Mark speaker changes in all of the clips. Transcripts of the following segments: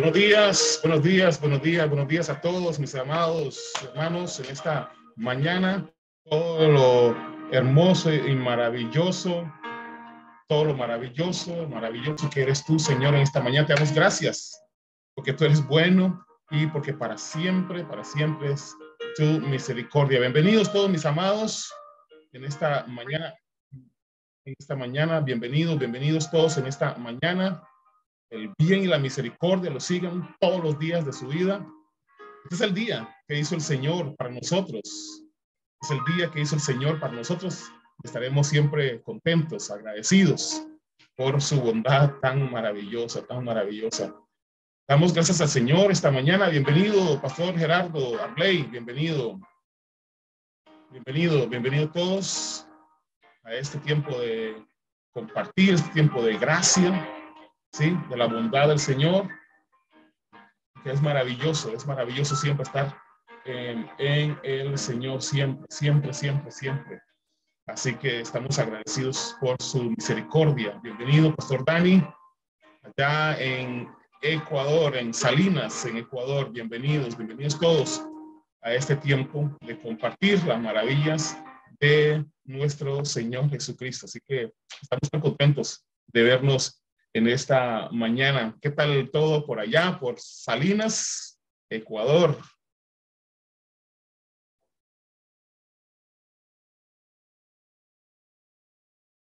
Speaker 1: Buenos días, buenos días, buenos días, buenos días a todos mis amados hermanos en esta mañana. Todo lo hermoso y maravilloso, todo lo maravilloso, maravilloso que eres tú, Señor, en esta mañana. Te damos gracias porque tú eres bueno y porque para siempre es tu misericordia. Bienvenidos todos mis amados en esta mañana. Bienvenidos todos en esta mañana. El bien y la misericordia los sigan todos los días de su vida. Este es el día que hizo el Señor para nosotros. Es el día que hizo el Señor para nosotros. Estaremos siempre contentos, agradecidos por su bondad tan maravillosa, tan maravillosa. Damos gracias al Señor esta mañana. Bienvenido, Pastor Gerardo Arley. Bienvenido todos a este tiempo de compartir, este tiempo de gracia, ¿sí? De la bondad del Señor, que es maravilloso siempre estar en el Señor, siempre. Así que estamos agradecidos por su misericordia. Bienvenido, Pastor Dani, allá en Ecuador, en Salinas, en Ecuador. Bienvenidos todos a este tiempo de compartir las maravillas de nuestro Señor Jesucristo. Así que estamos muy contentos de vernos en esta mañana. ¿Qué tal todo por allá, por Salinas, Ecuador?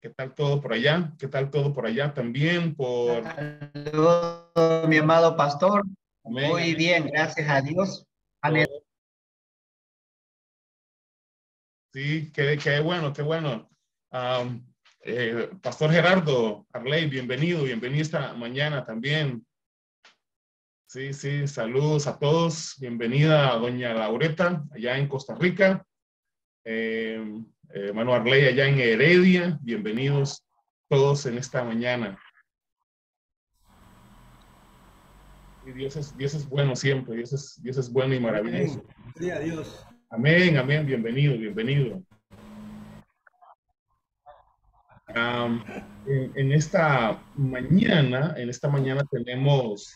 Speaker 1: ¿Qué tal todo por allá? ¿Qué tal todo por allá también?
Speaker 2: Saludos, mi amado pastor.
Speaker 1: Amén,
Speaker 2: Muy
Speaker 1: amén.
Speaker 2: bien, gracias a Dios.
Speaker 1: Sí, qué bueno, qué bueno. Pastor Gerardo Arley, bienvenido esta mañana también. Sí, saludos a todos. Bienvenida a doña Laureta, allá en Costa Rica. Hermano Arley, allá en Heredia. Bienvenidos todos en esta mañana. Y Dios es bueno siempre. Dios es bueno y maravilloso.
Speaker 3: Sí, a Dios.
Speaker 1: Amén, amén. Bienvenido. En esta mañana tenemos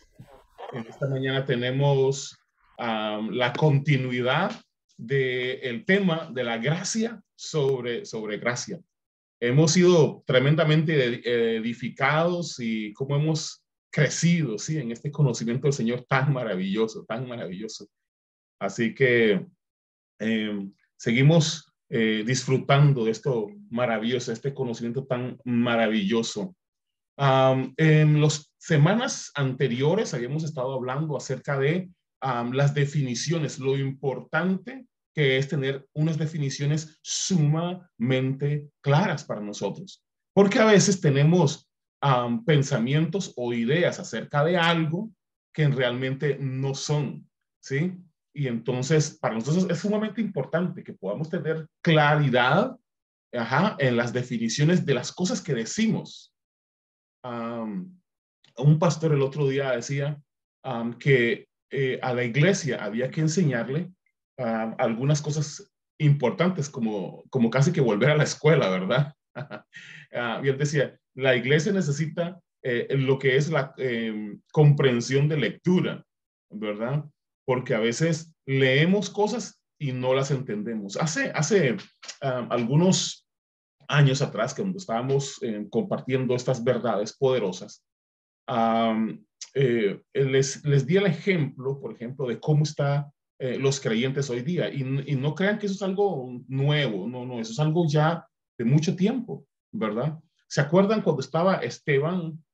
Speaker 1: la continuidad del tema de la gracia sobre gracia. Hemos sido tremendamente edificados y cómo hemos crecido, ¿sí? En este conocimiento del Señor tan maravilloso. Así que seguimos disfrutando de esto maravilloso, este conocimiento tan maravilloso. En las semanas anteriores habíamos estado hablando acerca de las definiciones, lo importante que es tener unas definiciones sumamente claras para nosotros. Porque a veces tenemos pensamientos o ideas acerca de algo que realmente no son, ¿sí? Y entonces para nosotros es sumamente importante que podamos tener claridad, en las definiciones de las cosas que decimos. Un pastor el otro día decía que a la iglesia había que enseñarle algunas cosas importantes, como casi que volver a la escuela, ¿verdad? Y él decía, la iglesia necesita lo que es la comprensión de lectura, ¿verdad? Porque a veces leemos cosas y no las entendemos. Hace algunos años atrás, cuando estábamos compartiendo estas verdades poderosas, les di el ejemplo, por ejemplo, de cómo están los creyentes hoy día. Y no crean que eso es algo nuevo, no, eso es algo ya de mucho tiempo, ¿verdad? ¿Se acuerdan cuando estaba Esteban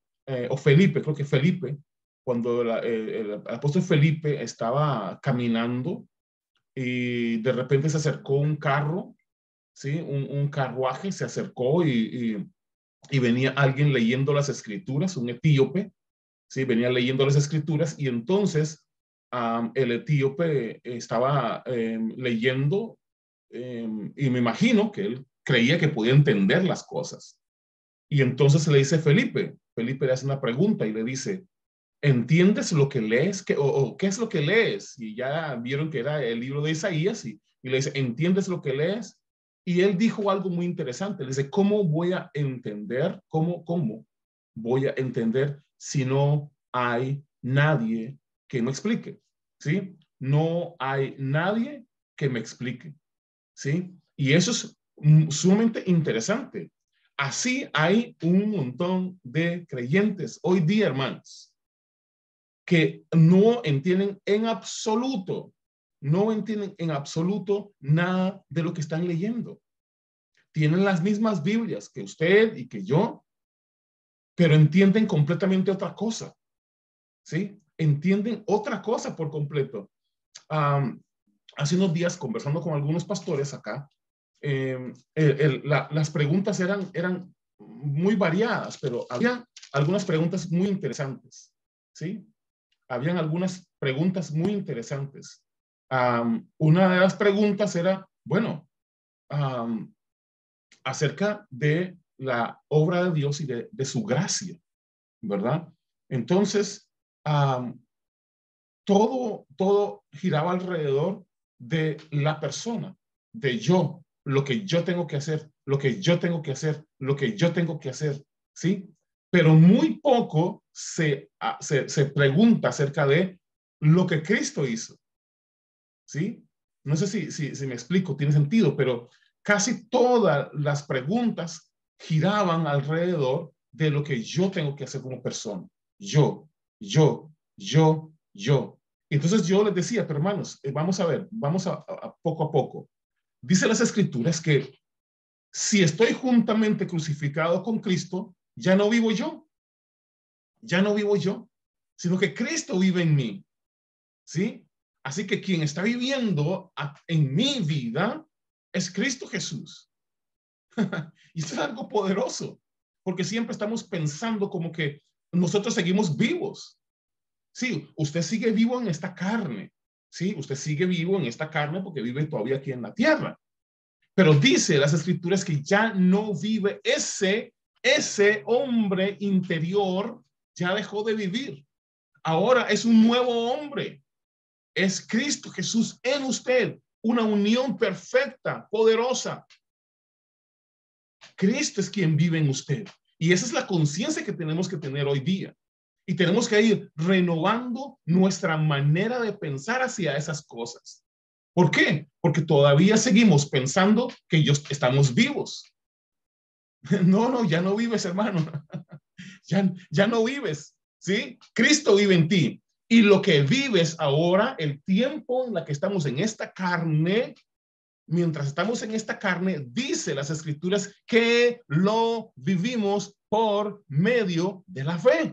Speaker 1: o Felipe? Creo que Felipe, cuando el apóstol Felipe estaba caminando y de repente se acercó un carro, ¿sí? Un carruaje se acercó y venía alguien leyendo las escrituras, un etíope, ¿sí? Venía leyendo las escrituras y entonces el etíope estaba leyendo y me imagino que él creía que podía entender las cosas. Y entonces le dice Felipe le hace una pregunta y le dice, ¿entiendes lo que lees? ¿Qué es lo que lees? Y ya vieron que era el libro de Isaías y le dice, ¿entiendes lo que lees? Y él dijo algo muy interesante. Le dice, ¿cómo voy a entender? ¿Cómo voy a entender si no hay nadie que me explique, ¿sí? No hay nadie que me explique, ¿sí? Y eso es sumamente interesante. Así hay un montón de creyentes hoy día, hermanos, que no entienden en absoluto, no entienden en absoluto nada de lo que están leyendo. Tienen las mismas Biblias que usted y que yo, pero entienden completamente otra cosa, ¿sí? Entienden otra cosa por completo. Hace unos días, conversando con algunos pastores acá, las preguntas eran muy variadas, pero había algunas preguntas muy interesantes, ¿sí? Habían algunas preguntas muy interesantes. Una de las preguntas era, bueno, acerca de la obra de Dios y de su gracia, ¿verdad? Entonces, todo giraba alrededor de la persona, de yo, lo que yo tengo que hacer, lo que yo tengo que hacer, lo que yo tengo que hacer, ¿sí? Pero muy poco se pregunta acerca de lo que Cristo hizo, ¿sí? No sé si me explico, tiene sentido, pero casi todas las preguntas giraban alrededor de lo que yo tengo que hacer como persona. Yo, yo, yo. Entonces yo les decía, pero hermanos, vamos a ver, vamos a poco a poco. Dice las escrituras que si estoy juntamente crucificado con Cristo, ya no vivo yo, ya no vivo yo, sino que Cristo vive en mí, ¿sí? Así que quien está viviendo en mi vida es Cristo Jesús. Y esto es algo poderoso, porque siempre estamos pensando como que nosotros seguimos vivos. Sí, usted sigue vivo en esta carne. Sí, usted sigue vivo en esta carne porque vive todavía aquí en la tierra. Pero dice las escrituras que ya no vive ese hombre interior, ya dejó de vivir. Ahora es un nuevo hombre. Es Cristo Jesús en usted, una unión perfecta, poderosa. Cristo es quien vive en usted. Y esa es la conciencia que tenemos que tener hoy día. Y tenemos que ir renovando nuestra manera de pensar hacia esas cosas. ¿Por qué? Porque todavía seguimos pensando que estamos vivos. No, no, ya no vives, hermano. Ya no vives, ¿sí? Cristo vive en ti. Y lo que vives ahora, el tiempo en la que estamos en esta carne, mientras estamos en esta carne, dice las escrituras que lo vivimos por medio de la fe.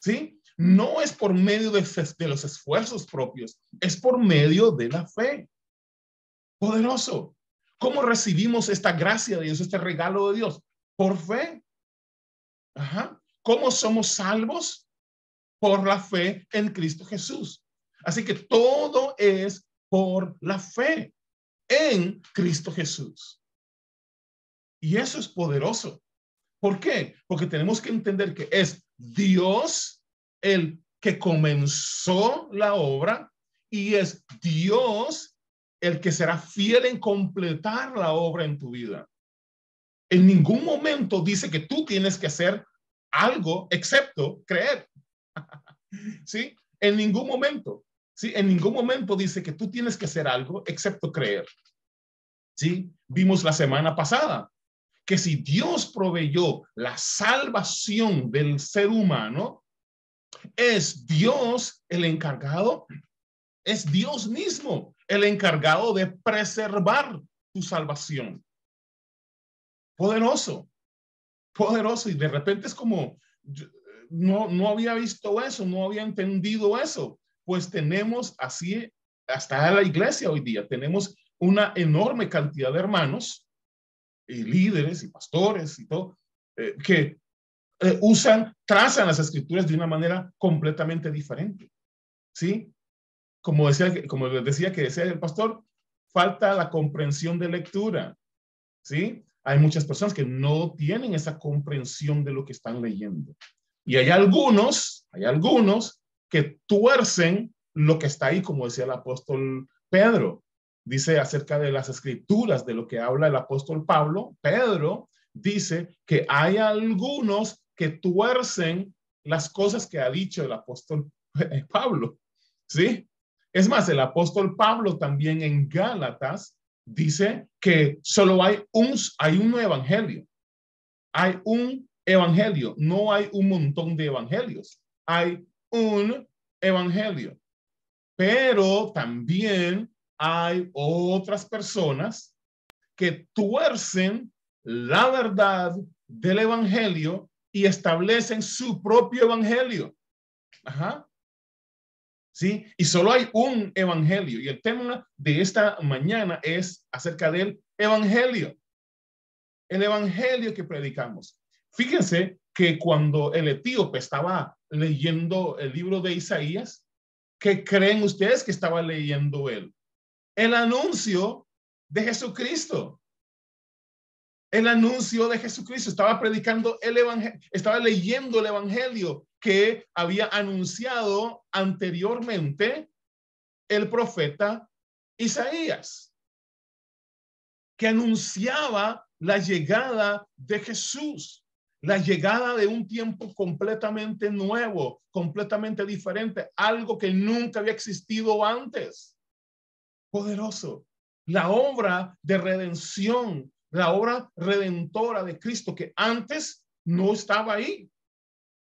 Speaker 1: ¿Sí? No es por medio de los esfuerzos propios, es por medio de la fe. Poderoso. ¿Cómo recibimos esta gracia de Dios, este regalo de Dios? Por fe. Ajá. ¿Cómo somos salvos? Por la fe en Cristo Jesús. Así que todo es por la fe en Cristo Jesús. Y eso es poderoso. ¿Por qué? Porque tenemos que entender que es Dios el que comenzó la obra y es Dios el que será fiel en completar la obra en tu vida. En ningún momento dice que tú tienes que hacer algo excepto creer. ¿Sí? En ningún momento. ¿Sí? En ningún momento dice que tú tienes que hacer algo excepto creer. ¿Sí? Vimos la semana pasada que si Dios proveyó la salvación del ser humano, es Dios el encargado, es Dios mismo el encargado de preservar tu salvación. Poderoso, poderoso. Y de repente es como, no había visto eso, no había entendido eso. Pues tenemos así, hasta la iglesia hoy día, tenemos una enorme cantidad de hermanos y líderes y pastores y todo, que trazan las escrituras de una manera completamente diferente. ¿Sí? Como les decía que decía el pastor, falta la comprensión de lectura. ¿Sí? Hay muchas personas que no tienen esa comprensión de lo que están leyendo. Y hay algunos que tuercen lo que está ahí, como decía el apóstol Pedro. Dice acerca de las escrituras, de lo que habla el apóstol Pablo. Pedro dice que hay algunos que tuercen las cosas que ha dicho el apóstol Pablo, ¿sí? Es más, el apóstol Pablo también en Gálatas dice que solo hay un evangelio. Hay un evangelio, no hay un montón de evangelios. Hay un evangelio. Pero también hay otras personas que tuercen la verdad del evangelio y establecen su propio evangelio. Ajá. ¿Sí? Y solo hay un evangelio. Y el tema de esta mañana es acerca del evangelio. El evangelio que predicamos. Fíjense que cuando el etíope estaba leyendo el libro de Isaías, ¿qué creen ustedes que estaba leyendo él? El anuncio de Jesucristo. El anuncio de Jesucristo. Estaba predicando el evangelio, estaba leyendo el evangelio que había anunciado anteriormente el profeta Isaías, que anunciaba la llegada de Jesús, la llegada de un tiempo completamente nuevo, completamente diferente, algo que nunca había existido antes. Poderoso. La obra de redención, la obra redentora de Cristo que antes no estaba ahí,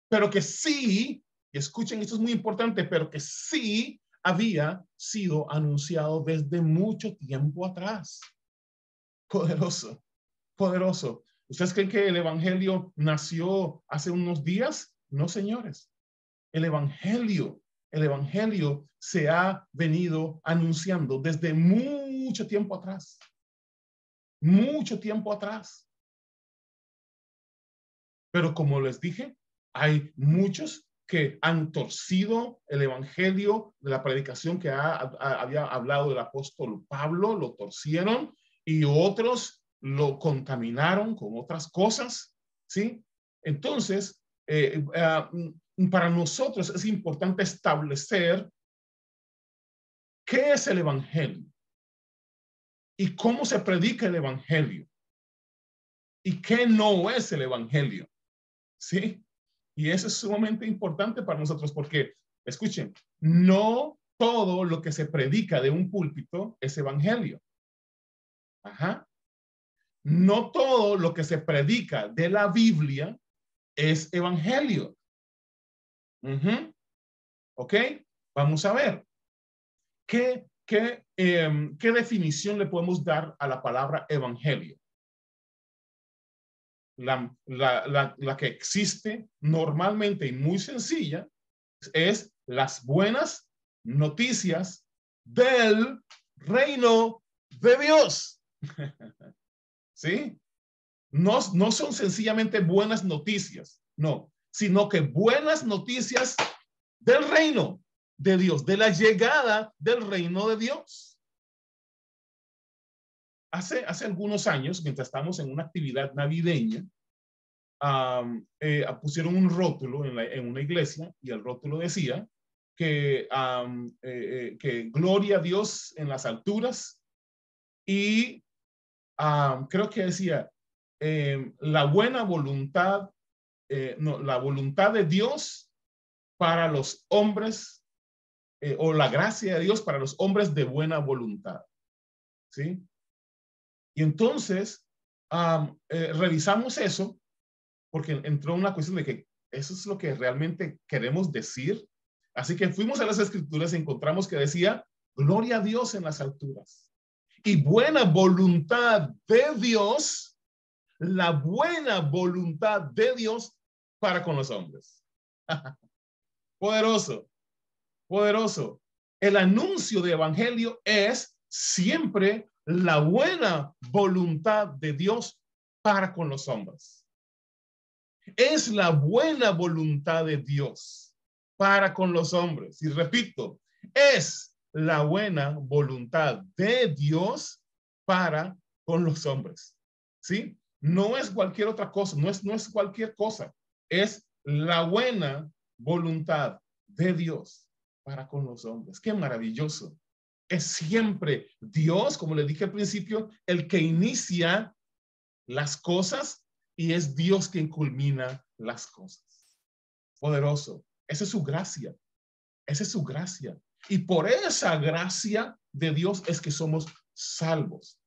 Speaker 1: pero que sí, y escuchen, esto es muy importante, pero que sí había sido anunciado desde mucho tiempo atrás. Poderoso, poderoso. ¿Ustedes creen que el evangelio nació hace unos días? No, señores. El evangelio se ha venido anunciando desde mucho tiempo atrás. Mucho tiempo atrás. Pero como les dije, hay muchos que han torcido el evangelio de la predicación que había hablado el apóstol Pablo, lo torcieron, y otros lo contaminaron con otras cosas, ¿sí? Entonces, para nosotros es importante establecer qué es el evangelio y cómo se predica el evangelio y qué no es el evangelio, ¿sí? Y eso es sumamente importante para nosotros porque, escuchen, no todo lo que se predica de un púlpito es evangelio. Ajá. No todo lo que se predica de la Biblia es evangelio. ¿Ok? Vamos a ver. ¿Qué definición le podemos dar a la palabra evangelio? La que existe normalmente y muy sencilla es las buenas noticias del reino de Dios. ¿Sí? No son sencillamente buenas noticias, no, sino que buenas noticias del reino de Dios, de la llegada del reino de Dios. Hace algunos años, mientras estamos en una actividad navideña, pusieron un rótulo en una iglesia y el rótulo decía que gloria a Dios en las alturas y creo que decía la buena voluntad, no, la voluntad de Dios para los hombres o la gracia de Dios para los hombres de buena voluntad. ¿Sí? Y entonces revisamos eso porque entró una cuestión de que eso es lo que realmente queremos decir. Así que fuimos a las escrituras y encontramos que decía, gloria a Dios en las alturas y buena voluntad de Dios, la buena voluntad de Dios para con los hombres. Poderoso, poderoso. El anuncio de evangelio es siempre la buena voluntad de Dios para con los hombres. Es la buena voluntad de Dios para con los hombres. Y repito, es la buena voluntad de Dios para con los hombres. ¿Sí? No es cualquier otra cosa, no es cualquier cosa. Es la buena voluntad de Dios para con los hombres. Qué maravilloso. Es siempre Dios, como le dije al principio, el que inicia las cosas y es Dios quien culmina las cosas. Poderoso. Esa es su gracia. Esa es su gracia. Y por esa gracia de Dios es que somos salvos.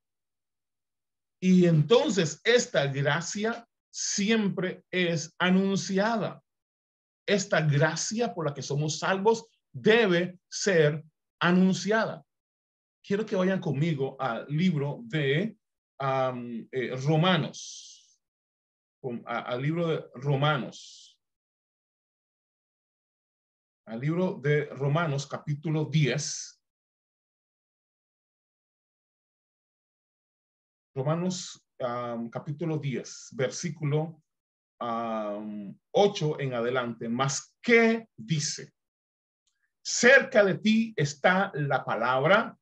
Speaker 1: Y entonces esta gracia siempre es anunciada. Esta gracia por la que somos salvos debe ser anunciada. Quiero que vayan conmigo al libro de Romanos. Al libro de Romanos. Al libro de Romanos, capítulo 10. Romanos, capítulo 10, versículo 8 en adelante. Mas, ¿qué dice? Cerca de ti está la palabra,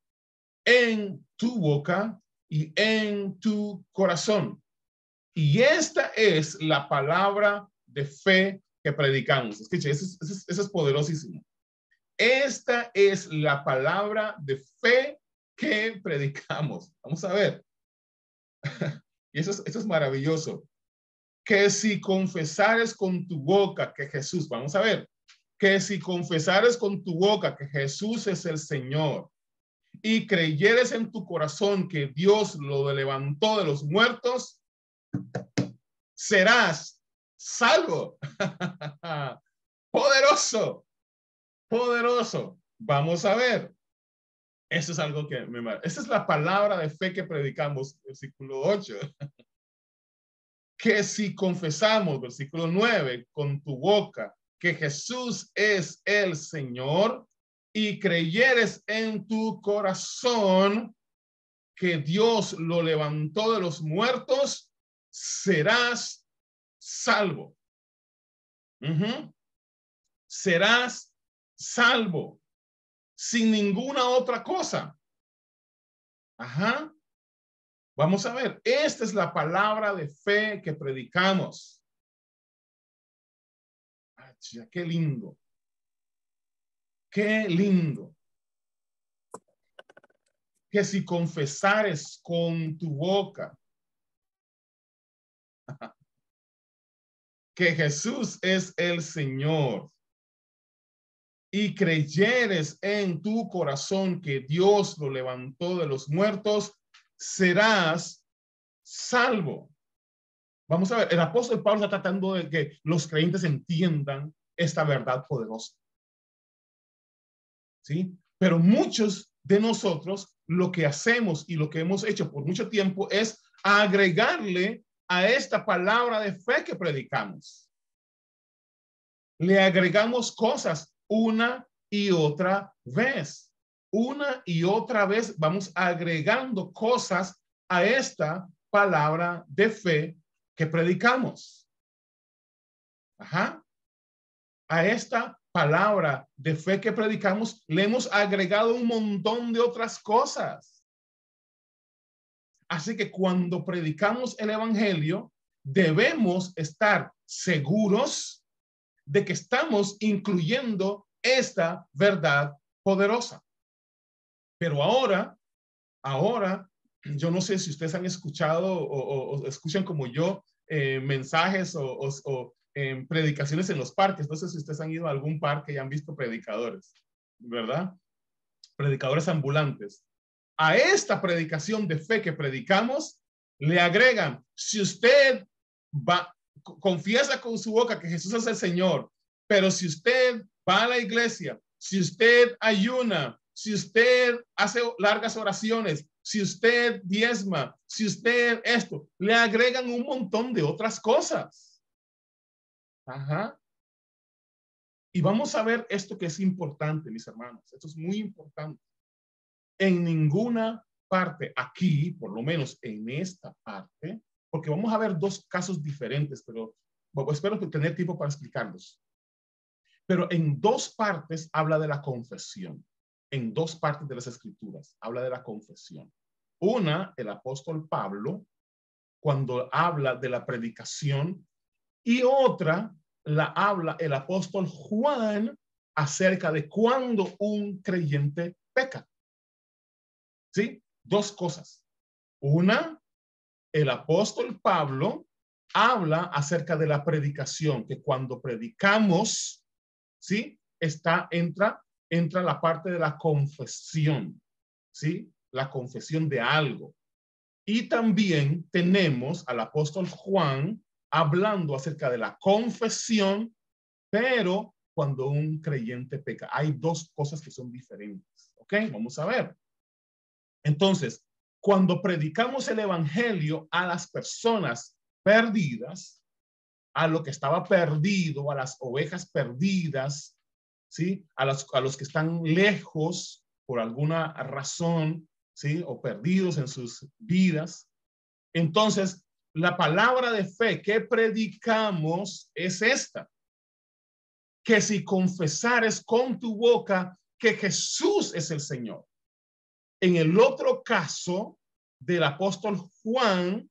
Speaker 1: en tu boca y en tu corazón. Y esta es la palabra de fe que predicamos. Escuche, eso es poderosísimo. Esta es la palabra de fe que predicamos. Vamos a ver. Y eso es maravilloso. Que si confesares con tu boca que Jesús, vamos a ver, que si confesares con tu boca que Jesús es el Señor y creyeres en tu corazón que Dios lo levantó de los muertos, serás salvo. Poderoso, poderoso. Vamos a ver. Eso es algo que me mata. Esa es la palabra de fe que predicamos, versículo 8. Que si confesamos, versículo 9, con tu boca que Jesús es el Señor y creyeres en tu corazón que Dios lo levantó de los muertos, serás salvo. Serás salvo sin ninguna otra cosa. Ajá. Vamos a ver, esta es la palabra de fe que predicamos. Ay, qué lindo. Qué lindo. Que si confesares con tu boca que Jesús es el Señor y creyeres en tu corazón que Dios lo levantó de los muertos, serás salvo. Vamos a ver, el apóstol Pablo está tratando de que los creyentes entiendan esta verdad poderosa. ¿Sí? Pero muchos de nosotros lo que hacemos y lo que hemos hecho por mucho tiempo es agregarle a esta palabra de fe que predicamos. Le agregamos cosas una y otra vez. Una y otra vez vamos agregando cosas a esta palabra de fe que predicamos. Ajá. A esta palabra de fe que predicamos le hemos agregado un montón de otras cosas. Así que cuando predicamos el evangelio, debemos estar seguros de que estamos incluyendo esta verdad poderosa. Pero ahora, yo no sé si ustedes han escuchado o escuchan como yo mensajes o predicaciones en los parques. No sé si ustedes han ido a algún parque y han visto predicadores, ¿verdad? Predicadores ambulantes. A esta predicación de fe que predicamos, le agregan, si usted confiesa con su boca que Jesús es el Señor, pero si usted va a la iglesia, si usted ayuna, si usted hace largas oraciones, si usted diezma, si usted esto, le agregan un montón de otras cosas. Ajá. Y vamos a ver esto que es importante, mis hermanos. Esto es muy importante. En ninguna parte aquí, por lo menos en esta parte, porque vamos a ver dos casos diferentes, pero espero tener tiempo para explicarlos. Pero en dos partes habla de la confesión. En dos partes de las escrituras habla de la confesión. Una, el apóstol Pablo, cuando habla de la predicación, y otra la habla el apóstol Juan acerca de cuando un creyente peca. ¿Sí? Dos cosas. Una, el apóstol Pablo habla acerca de la predicación, que cuando predicamos, ¿sí? Entra la parte de la confesión, ¿sí? La confesión de algo. Y también tenemos al apóstol Juan hablando acerca de la confesión, pero cuando un creyente peca. Hay dos cosas que son diferentes, ¿ok? Vamos a ver. Entonces, cuando predicamos el evangelio a las personas perdidas, a lo que estaba perdido, a las ovejas perdidas, ¿sí? A los que están lejos por alguna razón, ¿sí? O perdidos en sus vidas. Entonces, la palabra de fe que predicamos es esta, que si confesares con tu boca que Jesús es el Señor. En el otro caso del apóstol Juan,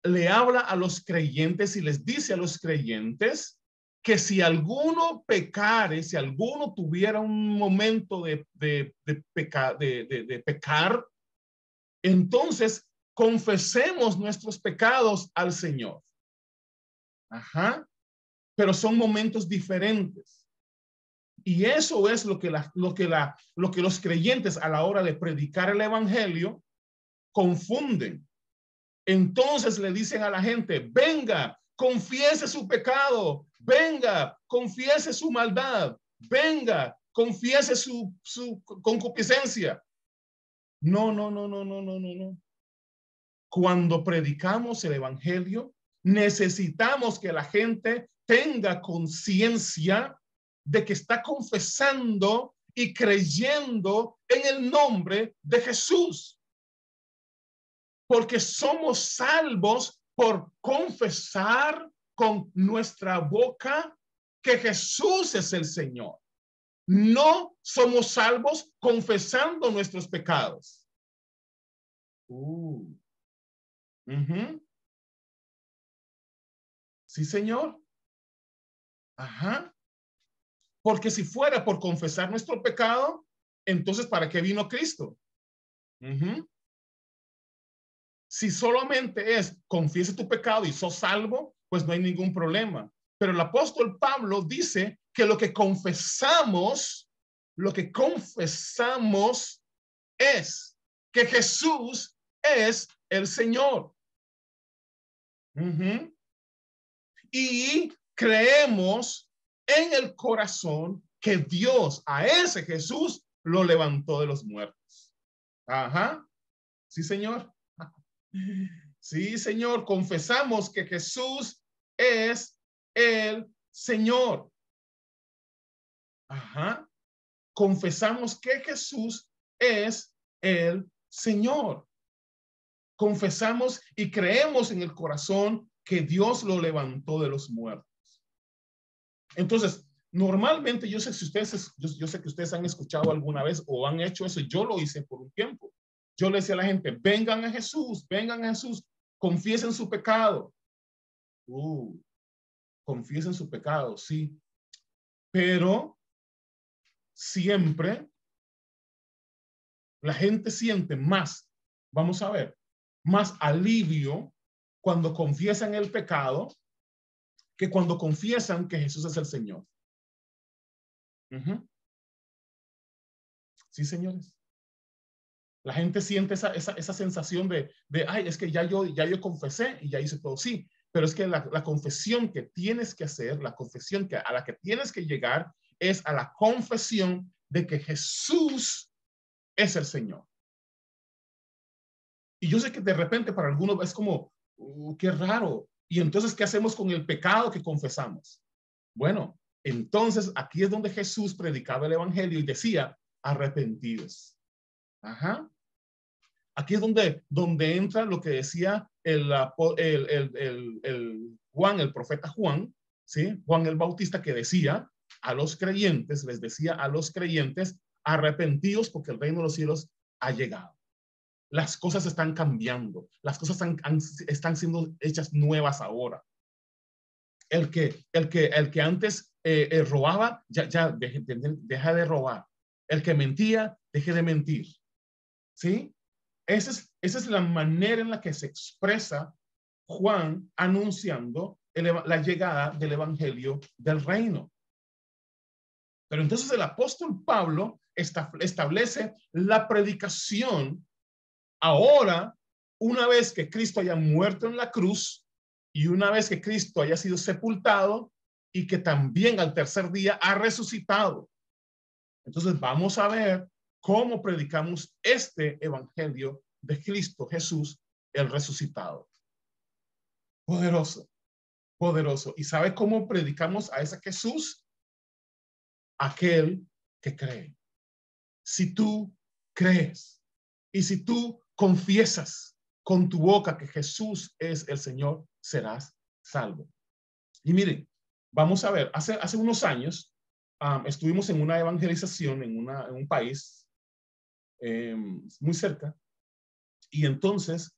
Speaker 1: le habla a los creyentes y les dice a los creyentes que si alguno pecare, si alguno tuviera un momento de pecar, entonces confesemos nuestros pecados al Señor. Ajá. Pero son momentos diferentes. Y eso es lo que los creyentes a la hora de predicar el evangelio confunden. Entonces le dicen a la gente, venga, confiese su pecado, venga, confiese su maldad, venga, confiese su concupiscencia. No, no, no, no, no, no, no, no. Cuando predicamos el evangelio, necesitamos que la gente tenga conciencia de que está confesando y creyendo en el nombre de Jesús. Porque somos salvos por confesar con nuestra boca que Jesús es el Señor. No somos salvos confesando nuestros pecados. Sí, Señor. Ajá. Porque si fuera por confesar nuestro pecado, entonces ¿para qué vino Cristo? Si solamente es confiese tu pecado y sos salvo, pues no hay ningún problema. Pero el apóstol Pablo dice que lo que confesamos es que Jesús es el Señor. Y creemos en el corazón que Dios a ese Jesús lo levantó de los muertos. Ajá. Sí, Señor. Sí, Señor, confesamos que Jesús es el Señor. Ajá. Confesamos que Jesús es el Señor. Confesamos y creemos en el corazón que Dios lo levantó de los muertos. Entonces, normalmente yo sé que ustedes han escuchado alguna vez o han hecho eso. Yo lo hice por un tiempo. Yo le decía a la gente, vengan a Jesús, confiesen su pecado. Confiesen su pecado, sí. Pero siempre la gente siente más, vamos a ver, más alivio cuando confiesan el pecado que cuando confiesan que Jesús es el Señor. Sí, señores. La gente siente esa sensación ay, es que ya yo confesé y ya hice todo. Sí, pero es que la confesión que tienes que hacer, la confesión a la que tienes que llegar es a la confesión de que Jesús es el Señor. Y yo sé que de repente para algunos es como, qué raro. Y entonces, ¿qué hacemos con el pecado que confesamos? Bueno, entonces aquí es donde Jesús predicaba el evangelio y decía, arrepentidos. Ajá. Aquí es donde entra lo que decía el Juan, el profeta Juan, ¿sí? Juan el Bautista, que decía a los creyentes, les decía a los creyentes, arrepentidos porque el reino de los cielos ha llegado. Las cosas están cambiando, las cosas están siendo hechas nuevas ahora. El que antes robaba, ya deja de robar. El que mentía, deje de mentir. ¿Sí? Esa es la manera en la que se expresa Juan anunciando la llegada del evangelio del reino. Pero entonces el apóstol Pablo establece la predicación ahora, una vez que Cristo haya muerto en la cruz y una vez que Cristo haya sido sepultado y que también al tercer día ha resucitado. Entonces vamos a ver cómo predicamos este evangelio de Cristo Jesús, el resucitado. Poderoso, poderoso. ¿Y sabe cómo predicamos a ese Jesús? Aquel que cree. Si tú crees y si tú confiesas con tu boca que Jesús es el Señor, serás salvo. Y miren, vamos a ver, hace unos años estuvimos en una evangelización en un país muy cerca, y entonces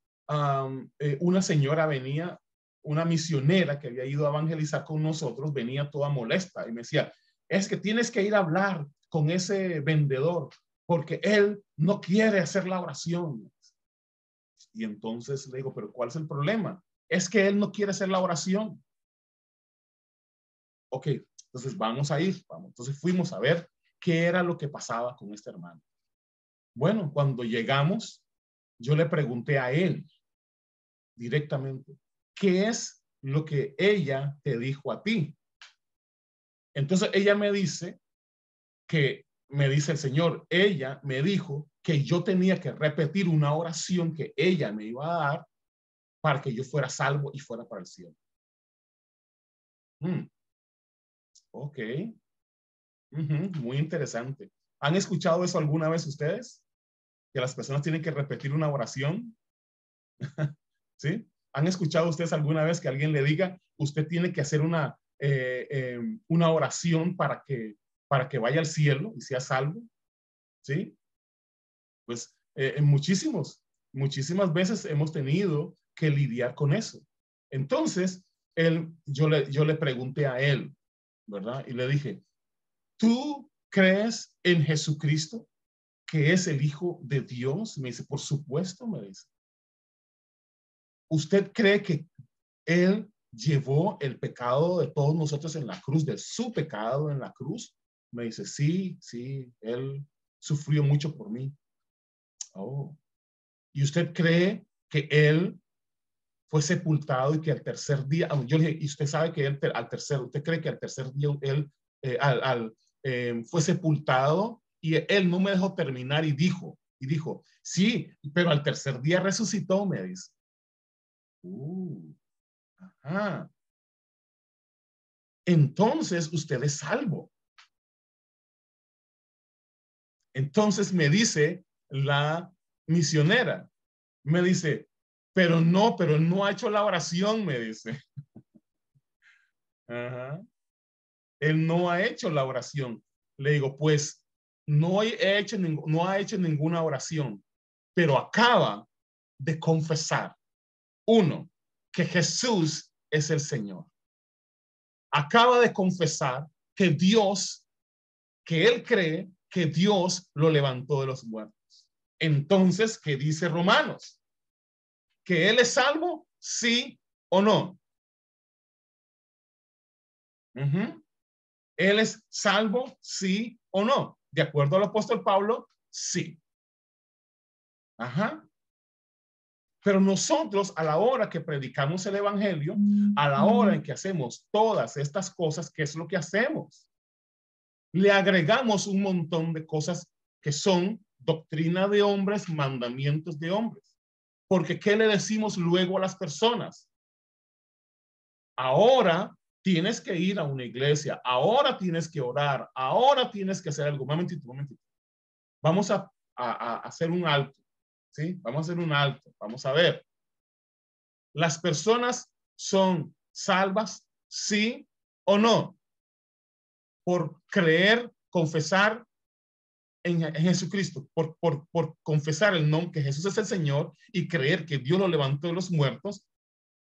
Speaker 1: una señora venía, una misionera que había ido a evangelizar con nosotros, venía toda molesta y me decía, es que tienes que ir a hablar con ese vendedor porque él no quiere hacer la oración. Y entonces le digo, pero ¿cuál es el problema? Es que él no quiere hacer la oración. Ok, entonces vamos a ir. Vamos. Entonces fuimos a ver qué era lo que pasaba con este hermano. Bueno, cuando llegamos, yo le pregunté a él directamente, ¿qué es lo que ella te dijo a ti? Entonces ella me dice el Señor, ella me dijo que yo tenía que repetir una oración que ella me iba a dar para que yo fuera salvo y fuera para el cielo. Ok. Muy interesante. ¿Han escuchado eso alguna vez ustedes? Que las personas tienen que repetir una oración. ¿Sí? ¿Han escuchado ustedes alguna vez que alguien le diga, usted tiene que hacer una oración para que vaya al cielo y sea salvo? ¿Sí? Pues muchísimas veces hemos tenido que lidiar con eso. Entonces, yo le pregunté a él, ¿verdad? Y le dije, ¿tú crees en Jesucristo, que es el Hijo de Dios? Me dice, por supuesto, me dice. ¿Usted cree que Él llevó el pecado de todos nosotros en la cruz, de su pecado en la cruz? Me dice, sí, Él sufrió mucho por mí. Oh. ¿Y usted cree que Él fue sepultado y que al tercer día, yo le dije, y usted sabe que usted cree que al tercer día Él fue sepultado? Y Él no me dejó terminar y dijo, sí, pero al tercer día resucitó, me dice. Ajá. Entonces usted es salvo. Entonces me dice la misionera, me dice, pero él no ha hecho la oración, me dice. Ajá. Él no ha hecho la oración. Le digo, pues no ha hecho ninguna oración, pero acaba de confesar, uno, que Jesús es el Señor. Acaba de confesar que él cree que Dios lo levantó de los muertos. Entonces, ¿qué dice Romanos? ¿Que él es salvo? ¿Sí o no? ¿Él es salvo? ¿Sí o no? De acuerdo al apóstol Pablo, sí. Ajá. Pero nosotros, a la hora que predicamos el evangelio, a la hora en que hacemos todas estas cosas, ¿qué es lo que hacemos? Le agregamos un montón de cosas que son doctrina de hombres, mandamientos de hombres. Porque ¿qué le decimos luego a las personas? Ahora tienes que ir a una iglesia, ahora tienes que orar, ahora tienes que hacer algo. Un momentito. Vamos a hacer un alto, ¿sí? Vamos a hacer un alto. Vamos a ver. ¿Las personas son salvas, sí o no? Por creer, confesar en Jesucristo, por confesar el nombre que Jesús es el Señor y creer que Dios lo levantó de los muertos,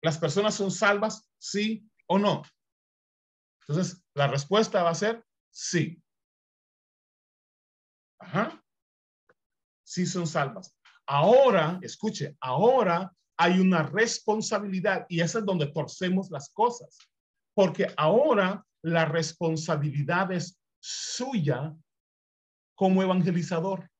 Speaker 1: ¿las personas son salvas, sí o no? Entonces, la respuesta va a ser sí. Ajá. Sí son salvas. Ahora, escuche, ahora hay una responsabilidad y esa es donde torcemos las cosas. Porque ahora la responsabilidad es suya como evangelizador.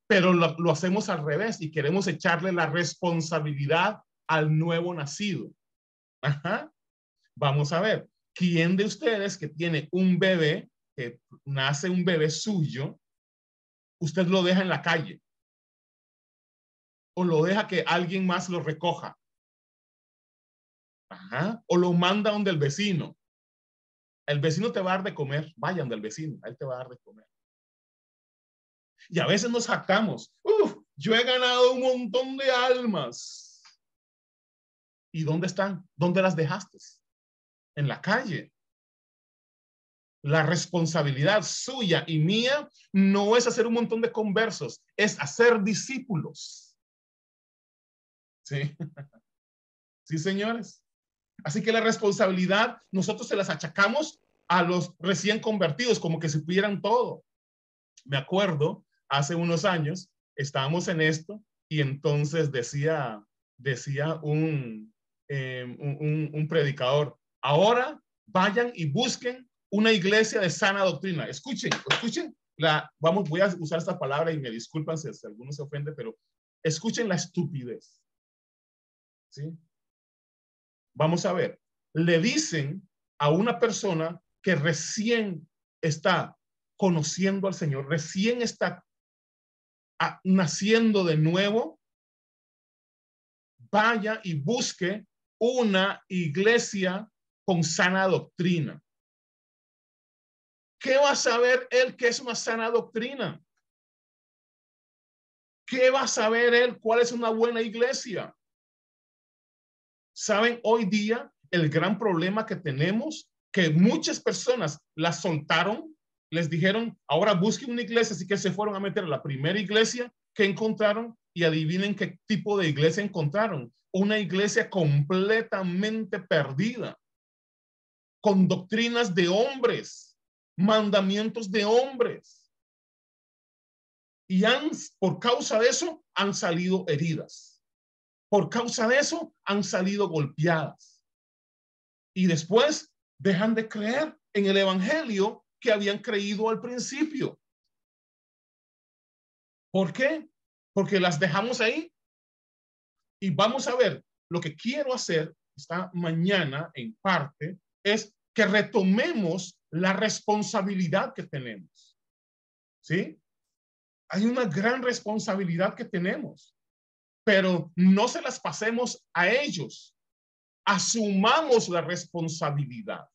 Speaker 1: Pero lo hacemos al revés y queremos echarle la responsabilidad al nuevo nacido. Ajá. Vamos a ver, ¿quién de ustedes que tiene un bebé, que nace un bebé suyo, usted lo deja en la calle? ¿O lo deja que alguien más lo recoja? Ajá. ¿O lo manda donde el vecino? El vecino te va a dar de comer, vayan del vecino, él te va a dar de comer. Y a veces nos jactamos, yo he ganado un montón de almas. ¿Y dónde están? ¿Dónde las dejaste? En la calle. La responsabilidad suya y mía no es hacer un montón de conversos, es hacer discípulos. Sí, sí, señores. Así que la responsabilidad nosotros se las achacamos a los recién convertidos, como que supieran todo. Me acuerdo, hace unos años, estábamos en esto y entonces decía un predicador, ahora vayan y busquen una iglesia de sana doctrina. Escuchen, voy a usar esta palabra y me disculpan si alguno se ofende, pero escuchen la estupidez. ¿Sí? Vamos a ver, le dicen a una persona que recién está conociendo al Señor, recién está naciendo de nuevo, vaya y busque una iglesia con sana doctrina. ¿Qué va a saber él que es una sana doctrina? ¿Qué va a saber él cuál es una buena iglesia? ¿Saben hoy día el gran problema que tenemos? Que muchas personas la soltaron, les dijeron, ahora busquen una iglesia, así que se fueron a meter a la primera iglesia que encontraron y adivinen qué tipo de iglesia encontraron. Una iglesia completamente perdida, con doctrinas de hombres, mandamientos de hombres. Y por causa de eso han salido heridas. Por causa de eso han salido golpeadas. Y después dejan de creer en el evangelio que habían creído al principio. ¿Por qué? Porque las dejamos ahí. Y vamos a ver, lo que quiero hacer esta mañana en parte es que retomemos la responsabilidad que tenemos. ¿Sí? Hay una gran responsabilidad que tenemos, pero no se las pasemos a ellos. Asumamos la responsabilidad.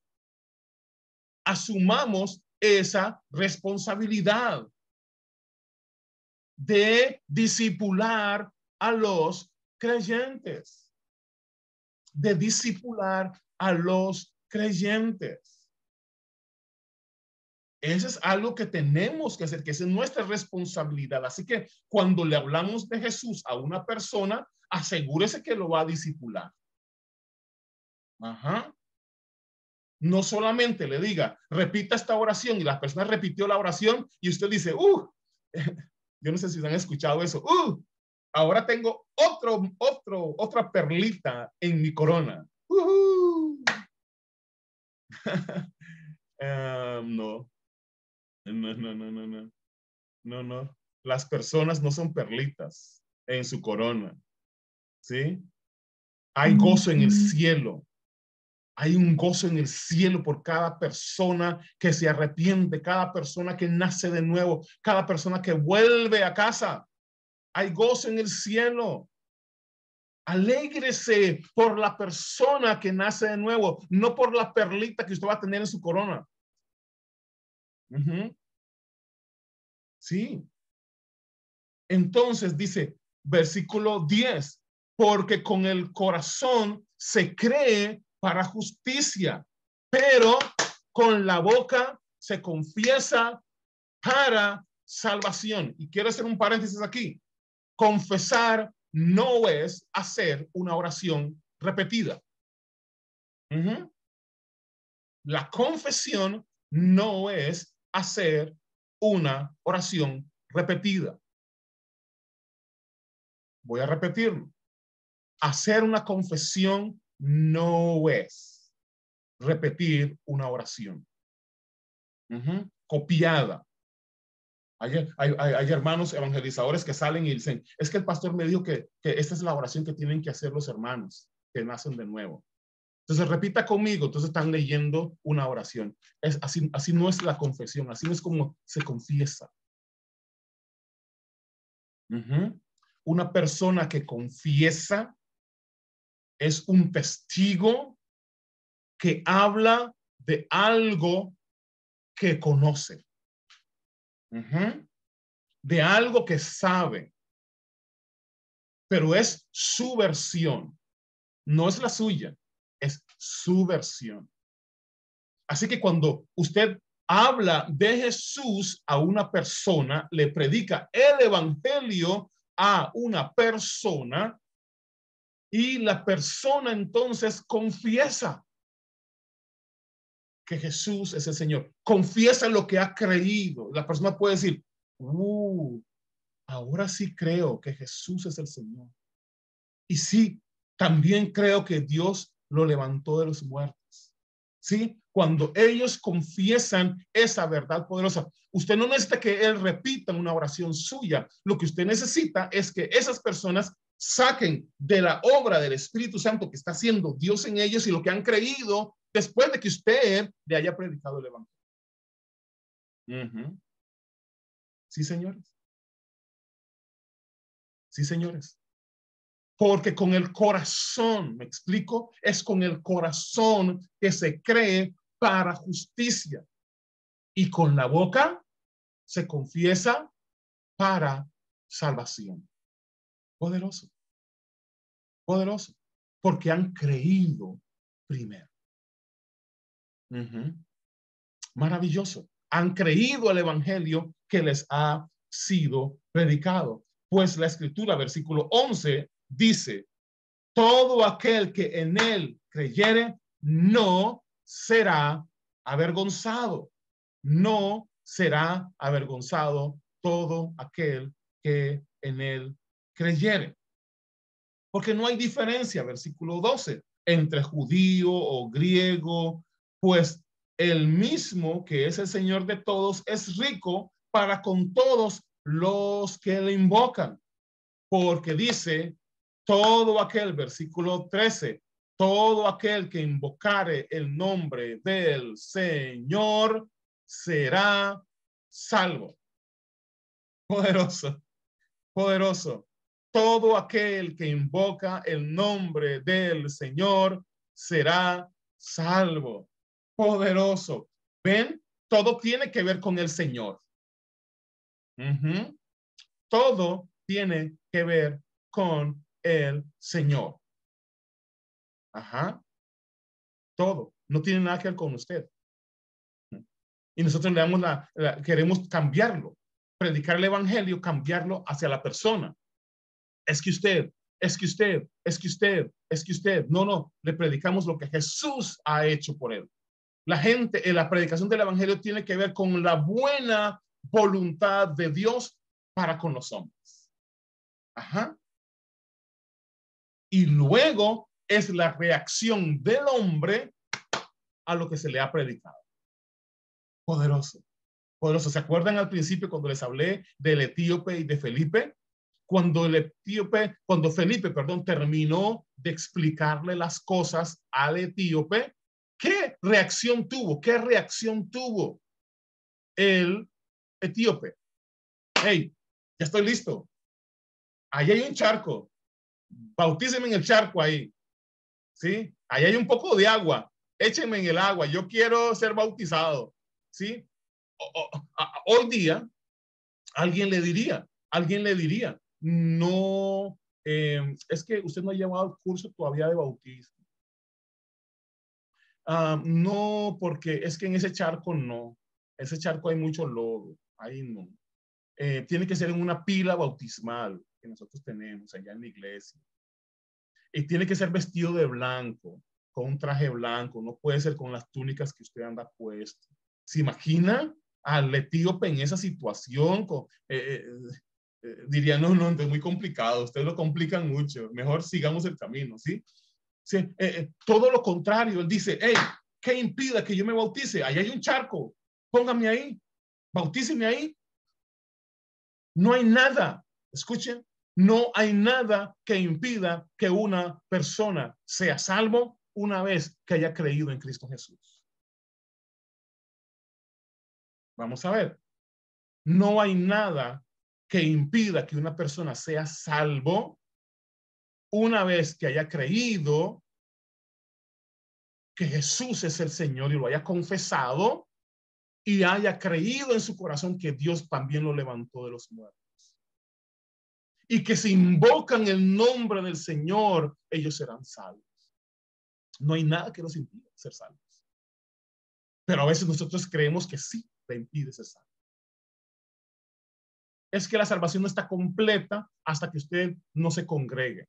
Speaker 1: Asumamos esa responsabilidad de discipular a los creyentes, de discipular a los creyentes. Eso es algo que tenemos que hacer, que es nuestra responsabilidad. Así que cuando le hablamos de Jesús a una persona, asegúrese que lo va a discipular. Ajá. No solamente le diga, repita esta oración y la persona repitió la oración y usted dice, yo no sé si han escuchado eso, ahora tengo otra perlita en mi corona. No, no. Las personas no son perlitas en su corona, ¿sí? Hay gozo en el cielo. Hay un gozo en el cielo por cada persona que se arrepiente, cada persona que nace de nuevo, cada persona que vuelve a casa. Hay gozo en el cielo. Alégrese por la persona que nace de nuevo, no por la perlita que usted va a tener en su corona. Sí. Entonces dice, versículo 10, porque con el corazón se cree para justicia, pero con la boca se confiesa para salvación. Y quiero hacer un paréntesis aquí. Confesar no es hacer una oración repetida. La confesión no es hacer una oración repetida. Voy a repetirlo. Hacer una confesión no es repetir una oración copiada. Hay hermanos evangelizadores que salen y dicen, es que el pastor me dijo que esta es la oración que tienen que hacer los hermanos que nacen de nuevo. Entonces repita conmigo, entonces están leyendo una oración. Así no es la confesión, así no es como se confiesa. Una persona que confiesa es un testigo que habla de algo que conoce, de algo que sabe, pero es su versión, no es la suya, es su versión. Así que cuando usted habla de Jesús a una persona, le predica el evangelio a una persona y la persona entonces confiesa que Jesús es el Señor. Confiesa lo que ha creído. La persona puede decir, ahora sí creo que Jesús es el Señor. Y sí, también creo que Dios lo levantó de los muertos. ¿Sí? Cuando ellos confiesan esa verdad poderosa, usted no necesita que él repita una oración suya. Lo que usted necesita es que esas personas saquen de la obra del Espíritu Santo que está haciendo Dios en ellos y lo que han creído después de que usted le haya predicado el evangelio. Sí, señores. Sí, señores. Porque con el corazón, me explico, es con el corazón que se cree para justicia. Y con la boca se confiesa para salvación. Poderoso. Poderoso. Porque han creído primero. Maravilloso. Han creído el evangelio que les ha sido predicado. Pues la escritura, versículo 11, dice, todo aquel que en él creyere no será avergonzado. No será avergonzado todo aquel que en él creyere. Porque no hay diferencia, versículo 12, entre judío o griego, pues el mismo que es el Señor de todos es rico para con todos los que le invocan. Porque dice, todo aquel, versículo 13, todo aquel que invocare el nombre del Señor será salvo. Poderoso, poderoso. Todo aquel que invoca el nombre del Señor será salvo. Poderoso. ¿Ven? Todo tiene que ver con el Señor. Todo tiene que ver con el Señor. Todo. No tiene nada que ver con usted. Y nosotros le damos queremos cambiarlo. Predicar el evangelio, cambiarlo hacia la persona. Es que usted. No, le predicamos lo que Jesús ha hecho por él. La gente, en la predicación del evangelio tiene que ver con la buena voluntad de Dios para con los hombres. Y luego es la reacción del hombre a lo que se le ha predicado. Poderoso, poderoso. ¿Se acuerdan al principio cuando les hablé del etíope y de Felipe? Cuando Felipe, terminó de explicarle las cosas al etíope, ¿qué reacción tuvo? ¿Qué reacción tuvo el etíope? Hey, ya estoy listo. Ahí hay un charco. Bautíceme en el charco ahí. ¿Sí? Ahí hay un poco de agua. Échenme en el agua. Yo quiero ser bautizado. ¿Sí? Hoy día, alguien le diría, no, es que usted no ha llevado el curso todavía de bautismo. No, porque es que en ese charco no. Ese charco hay mucho lodo. Ahí no. Tiene que ser en una pila bautismal que nosotros tenemos allá en la iglesia. Y tiene que ser vestido de blanco, con un traje blanco. No puede ser con las túnicas que usted anda puesto. ¿Se imagina al etíope en esa situación? diría, no, no, es muy complicado, ustedes lo complican mucho, mejor sigamos el camino, ¿sí? Sí, todo lo contrario, él dice, hey, ¿qué impida que yo me bautice? Ahí hay un charco, póngame ahí, bautíceme ahí. No hay nada, escuchen, no hay nada que impida que una persona sea salvo una vez que haya creído en Cristo Jesús. Vamos a ver, no hay nada que impida que una persona sea salvo una vez que haya creído que Jesús es el Señor y lo haya confesado y haya creído en su corazón que Dios también lo levantó de los muertos. Y que si invocan el nombre del Señor, ellos serán salvos. No hay nada que nos impida ser salvos. Pero a veces nosotros creemos que sí le impide ser salvo. Es que la salvación no está completa hasta que usted no se congregue.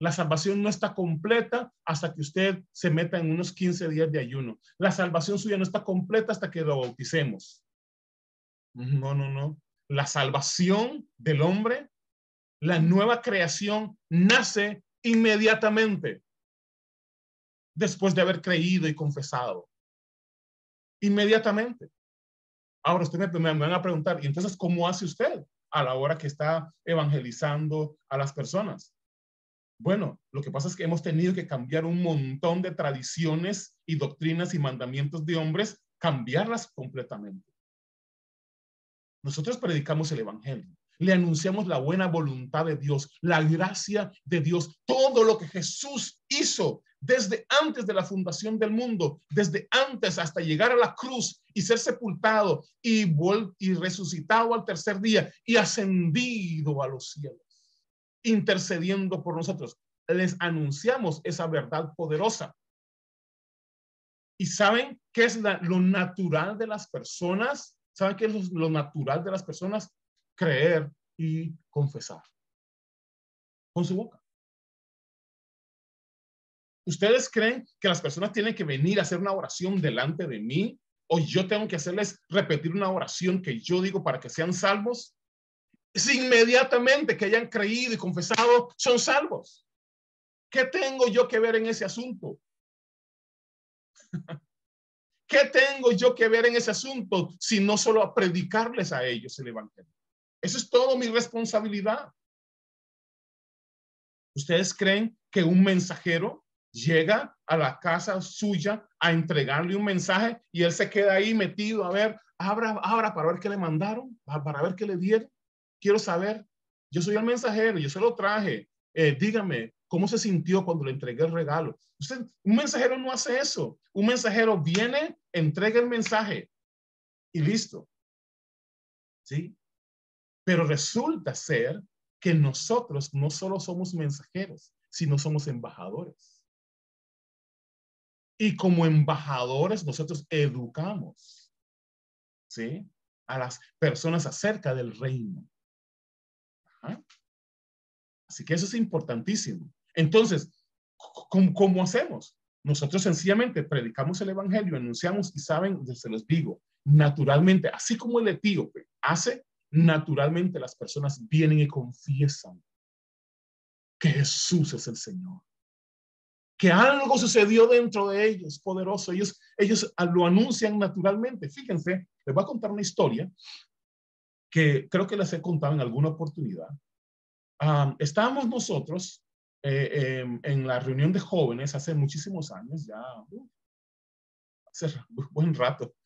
Speaker 1: La salvación no está completa hasta que usted se meta en unos 15 días de ayuno. La salvación suya no está completa hasta que lo bauticemos. No, no, no. La salvación del hombre, la nueva creación, nace inmediatamente después de haber creído y confesado. Inmediatamente. Ahora usted me van a preguntar, ¿y entonces cómo hace usted a la hora que está evangelizando a las personas? Bueno, lo que pasa es que hemos tenido que cambiar un montón de tradiciones y doctrinas y mandamientos de hombres, cambiarlas completamente. Nosotros predicamos el evangelio, le anunciamos la buena voluntad de Dios, la gracia de Dios, todo lo que Jesús hizo desde antes de la fundación del mundo, desde antes hasta llegar a la cruz y ser sepultado y resucitado al tercer día y ascendido a los cielos, intercediendo por nosotros. Les anunciamos esa verdad poderosa. ¿Y saben qué es lo natural de las personas? ¿Saben qué es lo natural de las personas? Creer y confesar con su boca. ¿Ustedes creen que las personas tienen que venir a hacer una oración delante de mí? ¿O yo tengo que hacerles repetir una oración que yo digo para que sean salvos? Es inmediatamente que hayan creído y confesado, son salvos. ¿Qué tengo yo que ver en ese asunto? ¿Qué tengo yo que ver en ese asunto si no solo a predicarles a ellos el evangelio? Eso es todo mi responsabilidad. ¿Ustedes creen que un mensajero llega a la casa suya a entregarle un mensaje y él se queda ahí metido a ver, abra para ver qué le mandaron, para ver qué le dieron? Quiero saber, yo soy el mensajero, yo se lo traje, dígame, ¿cómo se sintió cuando le entregué el regalo? Un mensajero no hace eso. Un mensajero viene, entrega el mensaje y listo. ¿Sí? Pero resulta ser que nosotros no solo somos mensajeros, sino somos embajadores. Y como embajadores nosotros educamos, ¿sí?, a las personas acerca del reino. Ajá. Así que eso es importantísimo. Entonces, ¿cómo hacemos? Nosotros sencillamente predicamos el evangelio, anunciamos y saben, se los digo, naturalmente, así como el etíope hace, naturalmente las personas vienen y confiesan que Jesús es el Señor. Que algo sucedió dentro de ellos, poderoso. Ellos lo anuncian naturalmente. Fíjense, les voy a contar una historia que creo que les he contado en alguna oportunidad. Estábamos nosotros en la reunión de jóvenes hace muchísimos años, ya hace buen rato.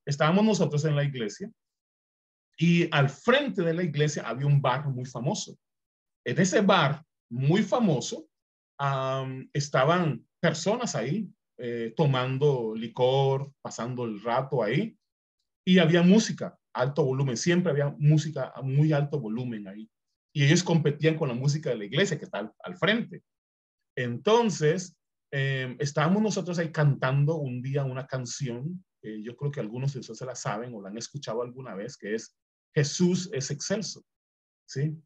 Speaker 1: Estábamos nosotros en la iglesia y al frente de la iglesia había un bar muy famoso. En ese bar muy famoso estaban personas ahí tomando licor, pasando el rato ahí, y había música, alto volumen, siempre había música a muy alto volumen ahí. Y ellos competían con la música de la iglesia que está al frente. Entonces, estábamos nosotros ahí cantando un día una canción, yo creo que algunos de ustedes se la saben o la han escuchado alguna vez, que es Jesús es excelso, ¿sí?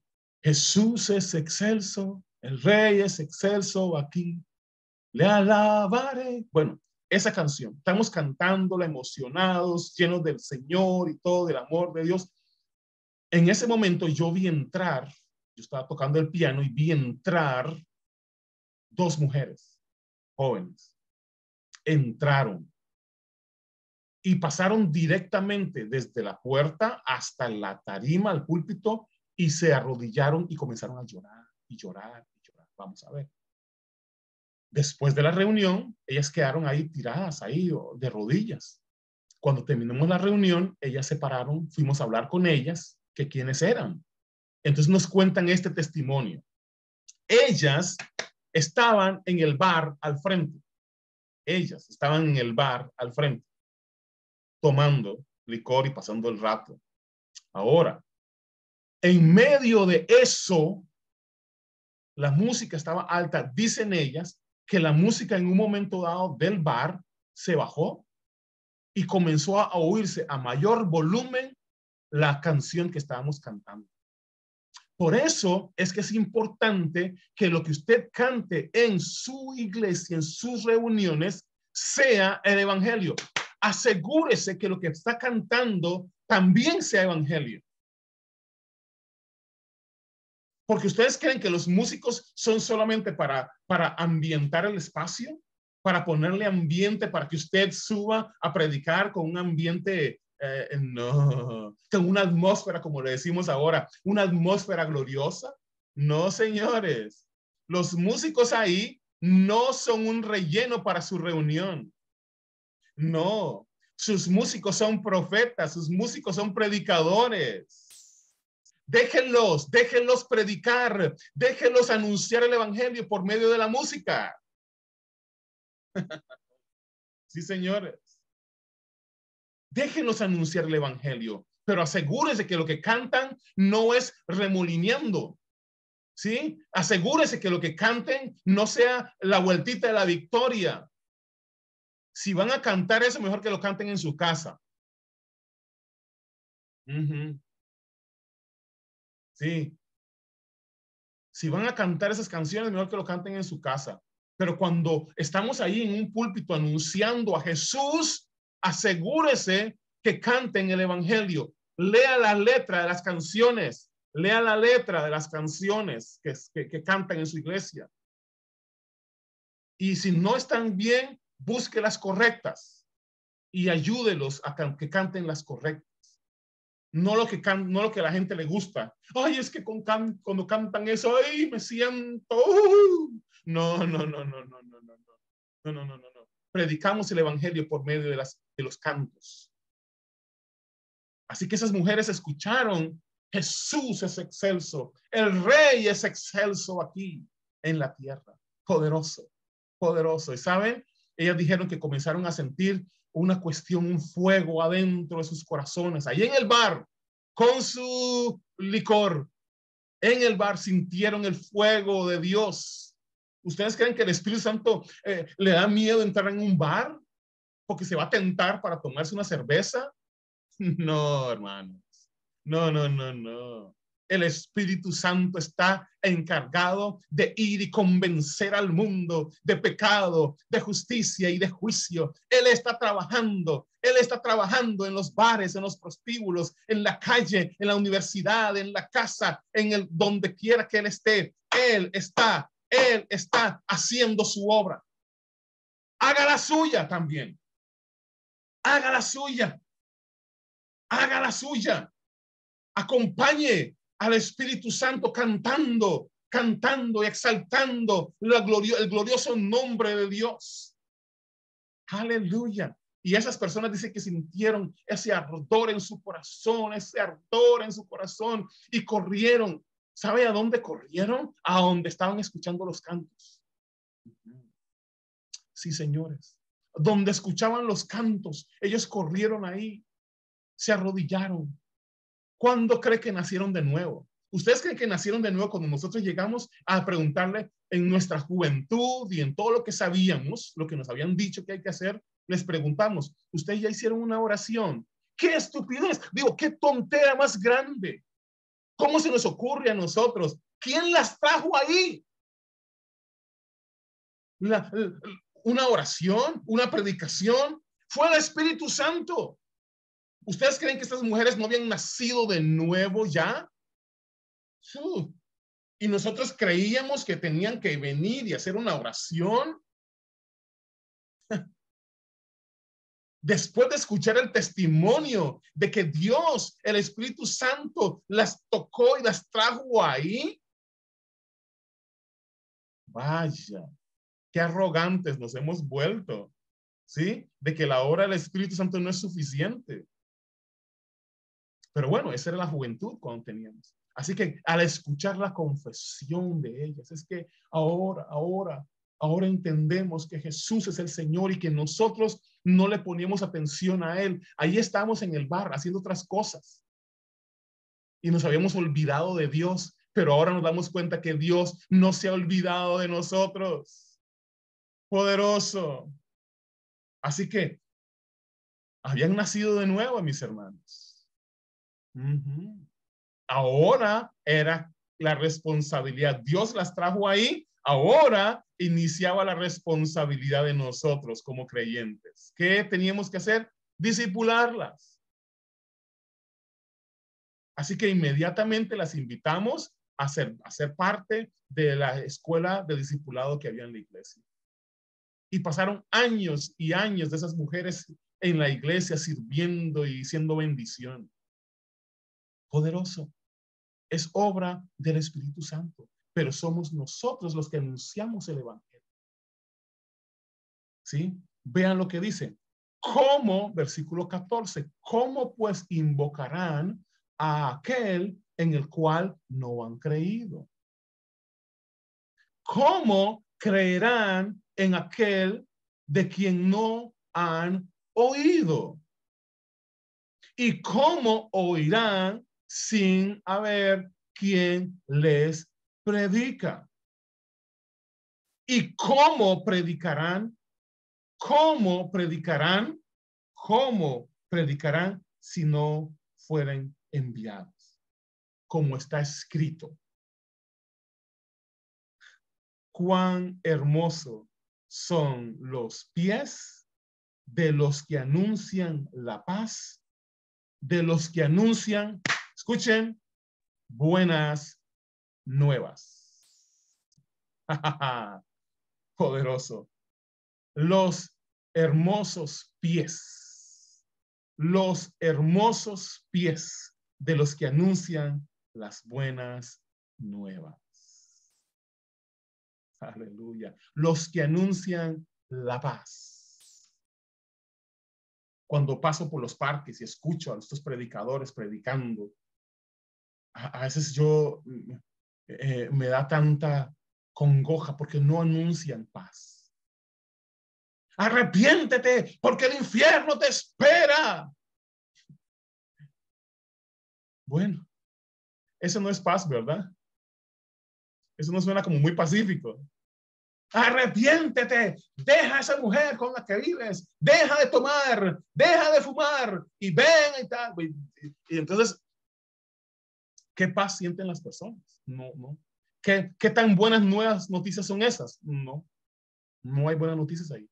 Speaker 1: Jesús es excelso, el Rey es excelso aquí, le alabaré. Bueno, esa canción, estamos cantándola emocionados, llenos del Señor y todo, del amor de Dios. En ese momento yo vi entrar, yo estaba tocando el piano y vi entrar dos mujeres jóvenes. Entraron y pasaron directamente desde la puerta hasta la tarima, al púlpito, y se arrodillaron y comenzaron a llorar y llorar y llorar. Vamos a ver. Después de la reunión, ellas quedaron ahí tiradas, ahí de rodillas. Cuando terminamos la reunión, ellas se pararon, fuimos a hablar con ellas, que quiénes eran. Entonces nos cuentan este testimonio. Ellas estaban en el bar al frente. Ellas estaban en el bar al frente, tomando licor y pasando el rato. Ahora, en medio de eso, la música estaba alta. Dicen ellas que la música en un momento dado del bar se bajó y comenzó a oírse a mayor volumen la canción que estábamos cantando. Por eso es que es importante que lo que usted cante en su iglesia, en sus reuniones, sea el evangelio. Asegúrese que lo que está cantando también sea evangelio. Porque ustedes creen que los músicos son solamente para ambientar el espacio, para ponerle ambiente, para que usted suba a predicar con un ambiente, no, con una atmósfera, como le decimos ahora, una atmósfera gloriosa. No, señores, los músicos ahí no son un relleno para su reunión. No, sus músicos son profetas, sus músicos son predicadores. Déjenlos predicar, déjenlos anunciar el evangelio por medio de la música. Sí, señores. Déjenlos anunciar el evangelio, pero asegúrese que lo que cantan no es remolineando. ¿Sí? Asegúrese que lo que canten no sea la vueltita de la victoria. Si van a cantar eso, mejor que lo canten en su casa. Sí. Si van a cantar esas canciones, mejor que lo canten en su casa. Pero cuando estamos ahí en un púlpito anunciando a Jesús, asegúrese que canten el evangelio. Lea la letra de las canciones. Lea la letra de las canciones que cantan en su iglesia. Y si no están bien, busque las correctas y ayúdelos a que canten las correctas. No lo que a la gente le gusta. Ay, es que cuando cantan eso, ay, me siento. No, no, no, no, no, no, no, no, no, no, no, no. Predicamos el evangelio por medio de los cantos. Así que esas mujeres escucharon, Jesús es excelso, el rey es excelso aquí en la tierra. Poderoso, poderoso. Y saben, ellas dijeron que comenzaron a sentir una cuestión, un fuego adentro de sus corazones. Ahí en el bar, con su licor, en el bar sintieron el fuego de Dios. ¿Ustedes creen que el Espíritu Santo le da miedo entrar en un bar porque se va a tentar para tomarse una cerveza? No, hermanos. No, no, no, no. El Espíritu Santo está encargado de ir y convencer al mundo de pecado, de justicia y de juicio. Él está trabajando en los bares, en los prostíbulos, en la calle, en la universidad, en la casa, donde quiera que Él esté. Él está haciendo su obra. Haga la suya también. Haga la suya. Haga la suya. Acompañe al Espíritu Santo cantando y exaltando el glorioso nombre de Dios. Aleluya. Y esas personas dicen que sintieron ese ardor en su corazón, y corrieron. ¿Sabe a dónde corrieron? A donde estaban escuchando los cantos. Sí, señores. Donde escuchaban los cantos, ellos corrieron ahí, se arrodillaron. ¿Cuándo cree que nacieron de nuevo? ¿Ustedes creen que nacieron de nuevo cuando nosotros llegamos a preguntarle en nuestra juventud y en todo lo que sabíamos, lo que nos habían dicho que hay que hacer? Les preguntamos, ¿ustedes ya hicieron una oración? ¡Qué estupidez! Digo, ¡qué tontera más grande! ¿Cómo se nos ocurre a nosotros? ¿Quién las trajo ahí? Una oración, una predicación, fue el Espíritu Santo. ¿Ustedes creen que estas mujeres no habían nacido de nuevo ya? Y nosotros creíamos que tenían que venir y hacer una oración. Después de escuchar el testimonio de que Dios, el Espíritu Santo, las tocó y las trajo ahí. Vaya, qué arrogantes nos hemos vuelto, ¿sí? De que la obra del Espíritu Santo no es suficiente. Pero bueno, esa era la juventud cuando teníamos. Así que al escuchar la confesión de ellas, es que ahora entendemos que Jesús es el Señor y que nosotros no le poníamos atención a Él. Ahí estábamos en el bar haciendo otras cosas y nos habíamos olvidado de Dios, pero ahora nos damos cuenta que Dios no se ha olvidado de nosotros. Poderoso. Así que habían nacido de nuevo, mis hermanos. Ahora era la responsabilidad. Dios las trajo ahí. Ahora iniciaba la responsabilidad de nosotros como creyentes. ¿Qué teníamos que hacer? Discipularlas. Así que inmediatamente las invitamos a ser parte de la escuela de discipulado que había en la iglesia. Y pasaron años y años de esas mujeres en la iglesia sirviendo y siendo bendición. Poderoso. Es obra del Espíritu Santo, pero somos nosotros los que anunciamos el evangelio. ¿Sí? Vean lo que dice. ¿Cómo, versículo 14, cómo pues invocarán a aquel en el cual no han creído? ¿Cómo creerán en aquel de quien no han oído? ¿Y cómo oirán sin haber quien les predica? ¿Y cómo predicarán? ¿Cómo predicarán? ¿Cómo predicarán si no fueren enviados? Como está escrito. Cuán hermoso son los pies de los que anuncian la paz, de los que anuncian, escuchen, buenas nuevas. Poderoso. Los hermosos pies de los que anuncian las buenas nuevas. Aleluya. Los que anuncian la paz. Cuando paso por los parques y escucho a estos predicadores predicando, a veces yo me da tanta congoja porque no anuncian paz. Arrepiéntete porque el infierno te espera. Bueno, eso no es paz, ¿verdad? Eso no suena como muy pacífico. Arrepiéntete, deja a esa mujer con la que vives, deja de tomar, deja de fumar y ven y tal. Y entonces, ¿qué paz sienten las personas? No. ¿Qué tan buenas nuevas noticias son esas? No hay buenas noticias ahí.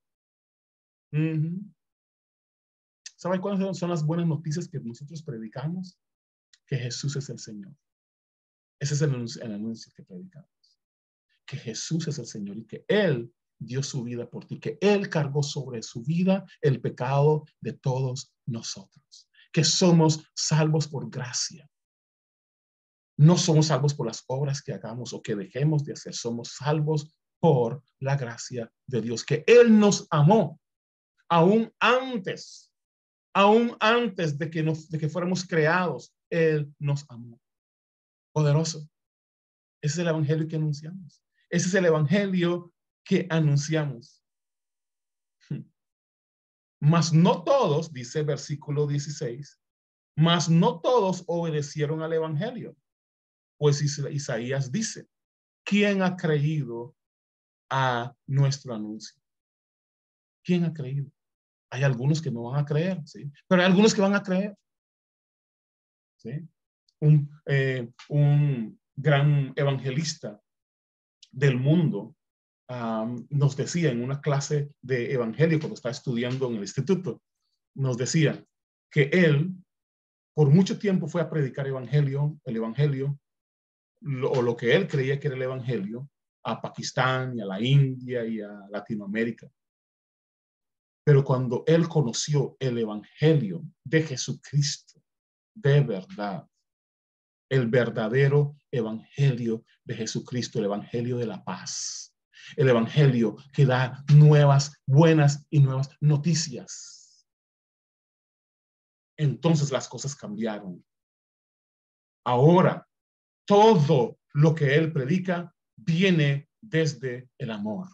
Speaker 1: ¿Saben cuáles son las buenas noticias que nosotros predicamos? Que Jesús es el Señor. Ese es el anuncio que predicamos. Que Jesús es el Señor y que Él dio su vida por ti, que Él cargó sobre su vida el pecado de todos nosotros, que somos salvos por gracia. No somos salvos por las obras que hagamos o que dejemos de hacer, somos salvos por la gracia de Dios, que Él nos amó aún antes de que fuéramos creados. Él nos amó. Poderoso. Ese es el evangelio que anunciamos. Ese es el evangelio que anunciamos. Mas no todos, dice versículo 16, mas no todos obedecieron al evangelio. Pues Isaías dice, ¿quién ha creído a nuestro anuncio? ¿Quién ha creído? Hay algunos que no van a creer, ¿sí? Pero hay algunos que van a creer, ¿sí? Un gran evangelista del mundo nos decía en una clase de evangelio cuando estaba estudiando en el instituto, nos decía que él por mucho tiempo fue a predicar el evangelio, o lo que él creía que era el evangelio, a Pakistán y a la India y a Latinoamérica. Pero cuando él conoció el evangelio de Jesucristo, de verdad, el verdadero evangelio de Jesucristo, el evangelio de la paz, el evangelio que da nuevas, buenas y nuevas noticias. Entonces las cosas cambiaron. Ahora, todo lo que él predica viene desde el amor.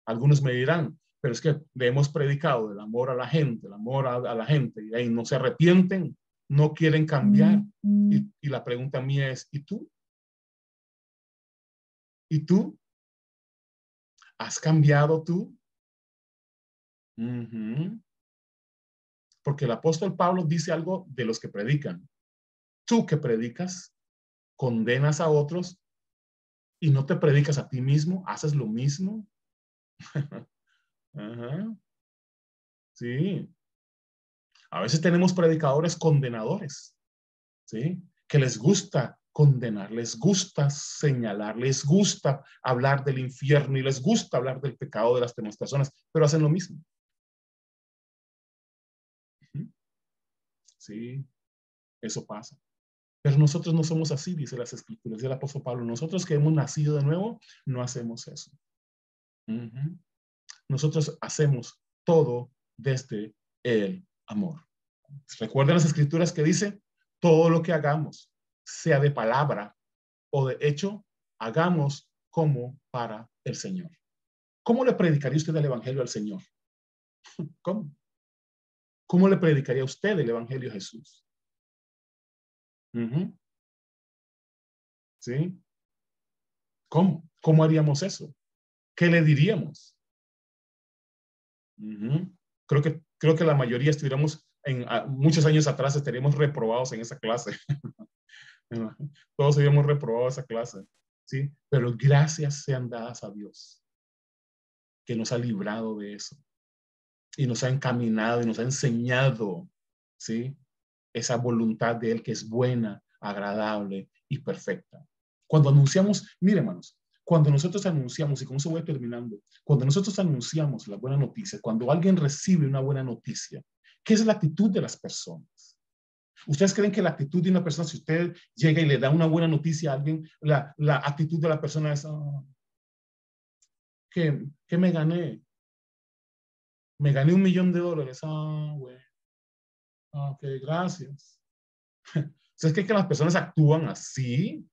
Speaker 1: Algunos me dirán, pero es que le hemos predicado el amor a la gente, el amor a la gente, y ahí no se arrepienten, no quieren cambiar. Y la pregunta mía es, ¿y tú? ¿Y tú? ¿Has cambiado tú? Porque el apóstol Pablo dice algo de los que predican. Tú que predicas, condenas a otros y no te predicas a ti mismo, haces lo mismo. Ajá. Sí. A veces tenemos predicadores condenadores, ¿sí? Que les gusta condenar, les gusta señalar, les gusta hablar del infierno y les gusta hablar del pecado de las demás personas, pero hacen lo mismo. Sí, eso pasa. Pero nosotros no somos así, dice las Escrituras, dice el apóstol Pablo. Nosotros que hemos nacido de nuevo, no hacemos eso. Nosotros hacemos todo desde el amor. Recuerden las Escrituras que dice, todo lo que hagamos, sea de palabra o de hecho, hagamos como para el Señor. ¿Cómo le predicaría usted el Evangelio al Señor? ¿Cómo? ¿Cómo le predicaría usted el Evangelio a Jesús? ¿Sí? ¿Cómo? ¿Cómo haríamos eso? ¿Qué le diríamos? Creo que la mayoría estuviéramos muchos años atrás estaríamos reprobados en esa clase. Todos habíamos reprobado esa clase, ¿sí? Pero gracias sean dadas a Dios, que nos ha librado de eso y nos ha encaminado y nos ha enseñado, ¿sí? Esa voluntad de Él que es buena, agradable y perfecta. Cuando anunciamos, mire hermanos, cuando nosotros anunciamos, y con eso voy terminando, cuando nosotros anunciamos la buena noticia, cuando alguien recibe una buena noticia, ¿qué es la actitud de las personas? ¿Ustedes creen que la actitud de una persona, si usted llega y le da una buena noticia a alguien, la actitud de la persona es, ¿qué me gané? Me gané $1.000.000. Güey. Ok, gracias. ¿Sabes qué? Que las personas actúan así.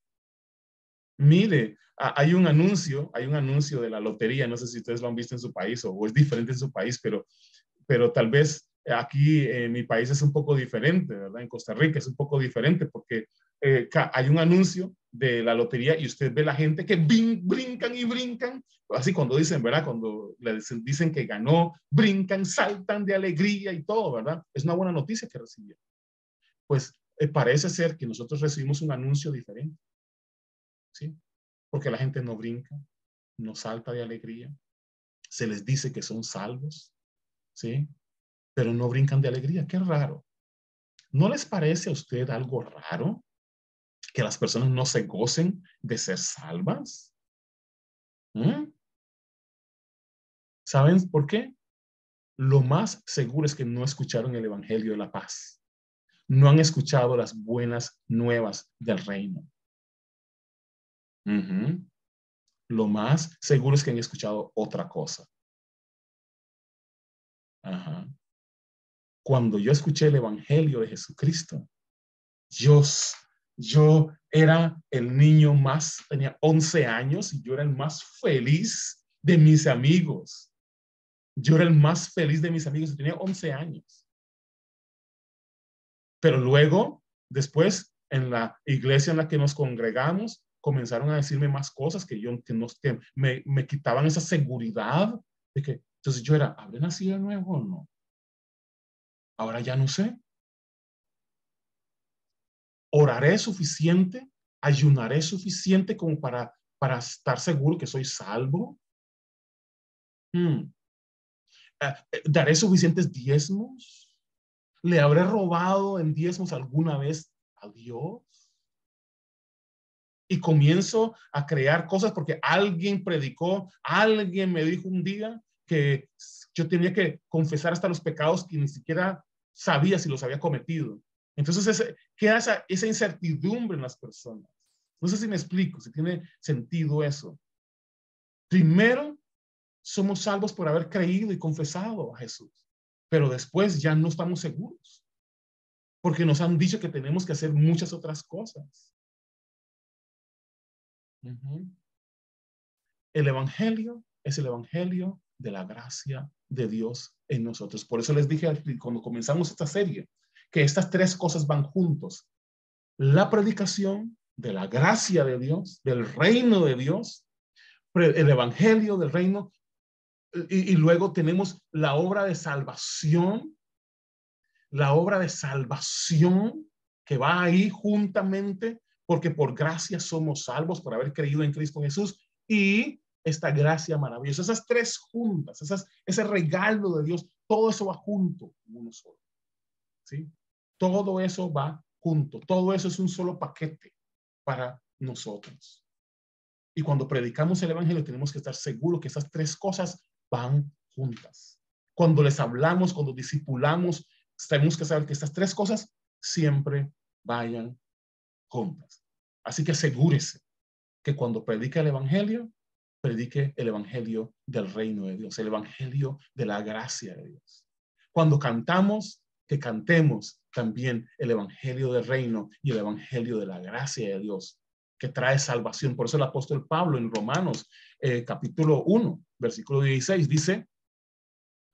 Speaker 1: Mire, hay un anuncio de la lotería, no sé si ustedes lo han visto en su país o es diferente en su país, pero tal vez aquí en mi país es un poco diferente, ¿verdad? En Costa Rica es un poco diferente porque hay un anuncio de la lotería y usted ve la gente que brincan y brincan, así cuando dicen, ¿verdad? Cuando les dicen que ganó, brincan, saltan de alegría y todo, ¿verdad? Es una buena noticia que recibieron. Pues parece ser que nosotros recibimos un anuncio diferente, ¿sí? Porque la gente no brinca, no salta de alegría, se les dice que son salvos, ¿sí? Pero no brincan de alegría. Qué raro. ¿No les parece a usted algo raro que las personas no se gocen de ser salvas? ¿Saben por qué? Lo más seguro es que no escucharon el Evangelio de la paz. No han escuchado las buenas nuevas del reino. Lo más seguro es que han escuchado otra cosa. Cuando yo escuché el Evangelio de Jesucristo, yo era el niño más, tenía 11 años y yo era el más feliz de mis amigos. Yo era el más feliz de mis amigos y tenía 11 años. Pero luego, después, en la iglesia en la que nos congregamos, comenzaron a decirme más cosas que me quitaban esa seguridad de que, entonces yo era, ¿habré nacido de nuevo o no? Ahora ya no sé. Oraré suficiente, ayunaré suficiente como para estar seguro que soy salvo. Daré suficientes diezmos. ¿Le habré robado en diezmos alguna vez a Dios? Y comienzo a crear cosas porque alguien predicó, alguien me dijo un día que yo tenía que confesar hasta los pecados que ni siquiera sabía si los había cometido. Entonces queda esa incertidumbre en las personas. No sé si me explico, si tiene sentido eso. Primero, somos salvos por haber creído y confesado a Jesús, pero después ya no estamos seguros porque nos han dicho que tenemos que hacer muchas otras cosas. El evangelio es el evangelio de la gracia de Dios en nosotros. Por eso les dije cuando comenzamos esta serie que estas tres cosas van juntos. La predicación de la gracia de Dios, del reino de Dios, el evangelio del reino, y luego tenemos la obra de salvación que va ahí juntamente, porque por gracia somos salvos por haber creído en Cristo Jesús, y esta gracia maravillosa, esas tres juntas, ese regalo de Dios, todo eso va junto en uno solo, ¿sí? Todo eso va junto, todo eso es un solo paquete para nosotros. Y cuando predicamos el evangelio tenemos que estar seguros que esas tres cosas van juntas. Cuando les hablamos, cuando discipulamos, tenemos que saber que estas tres cosas siempre vayan juntas. Así que asegúrese que cuando predique el evangelio del reino de Dios, el evangelio de la gracia de Dios. Cuando cantamos, que cantemos también el evangelio del reino y el evangelio de la gracia de Dios, que trae salvación. Por eso el apóstol Pablo en Romanos capítulo 1, versículo 16 dice: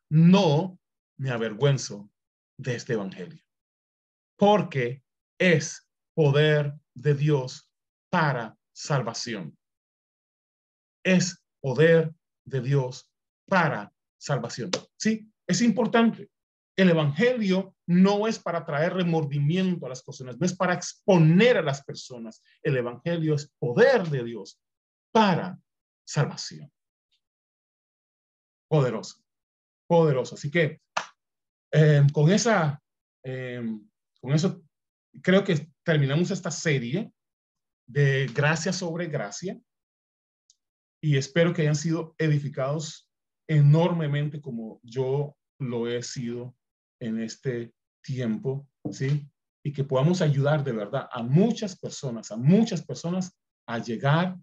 Speaker 1: no me avergüenzo de este evangelio, porque es poder de Dios para salvación. Es poder de Dios para salvación. Sí, es importante. El evangelio no es para traer remordimiento a las personas, no es para exponer a las personas. El evangelio es poder de Dios para salvación. Poderoso, poderoso. Así que con eso creo que terminamos esta serie de gracia sobre gracia y espero que hayan sido edificados enormemente como yo lo he sido en este tiempo, ¿sí? Y que podamos ayudar de verdad a muchas personas a llegar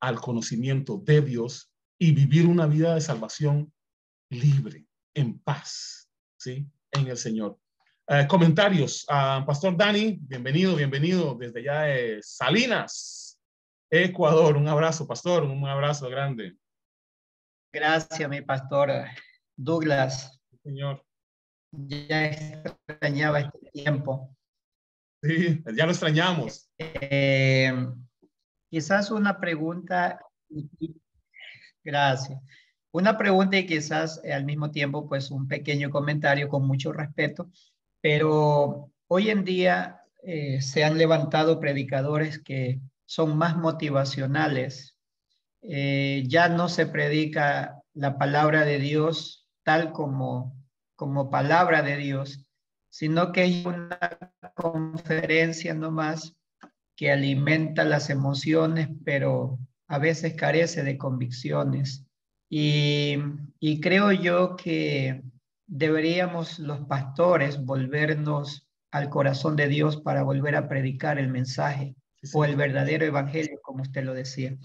Speaker 1: al conocimiento de Dios y vivir una vida de salvación libre, en paz, ¿sí? En el Señor. Comentarios. Pastor Dani, bienvenido desde allá de Salinas, Ecuador. Un abrazo, pastor, un abrazo grande.
Speaker 2: Gracias, mi pastor Douglas.
Speaker 1: Sí, señor.
Speaker 2: Ya extrañaba este tiempo.
Speaker 1: Sí, ya lo extrañamos.
Speaker 2: Quizás una pregunta. Gracias. Una pregunta y quizás al mismo tiempo pues un pequeño comentario con mucho respeto, pero hoy en día se han levantado predicadores que son más motivacionales. Ya no se predica la palabra de Dios tal como palabra de Dios, sino que hay una conferencia nomás que alimenta las emociones, pero a veces carece de convicciones. Y creo yo que deberíamos los pastores volvernos al corazón de Dios para volver a predicar el mensaje o el verdadero evangelio, como usted lo decía.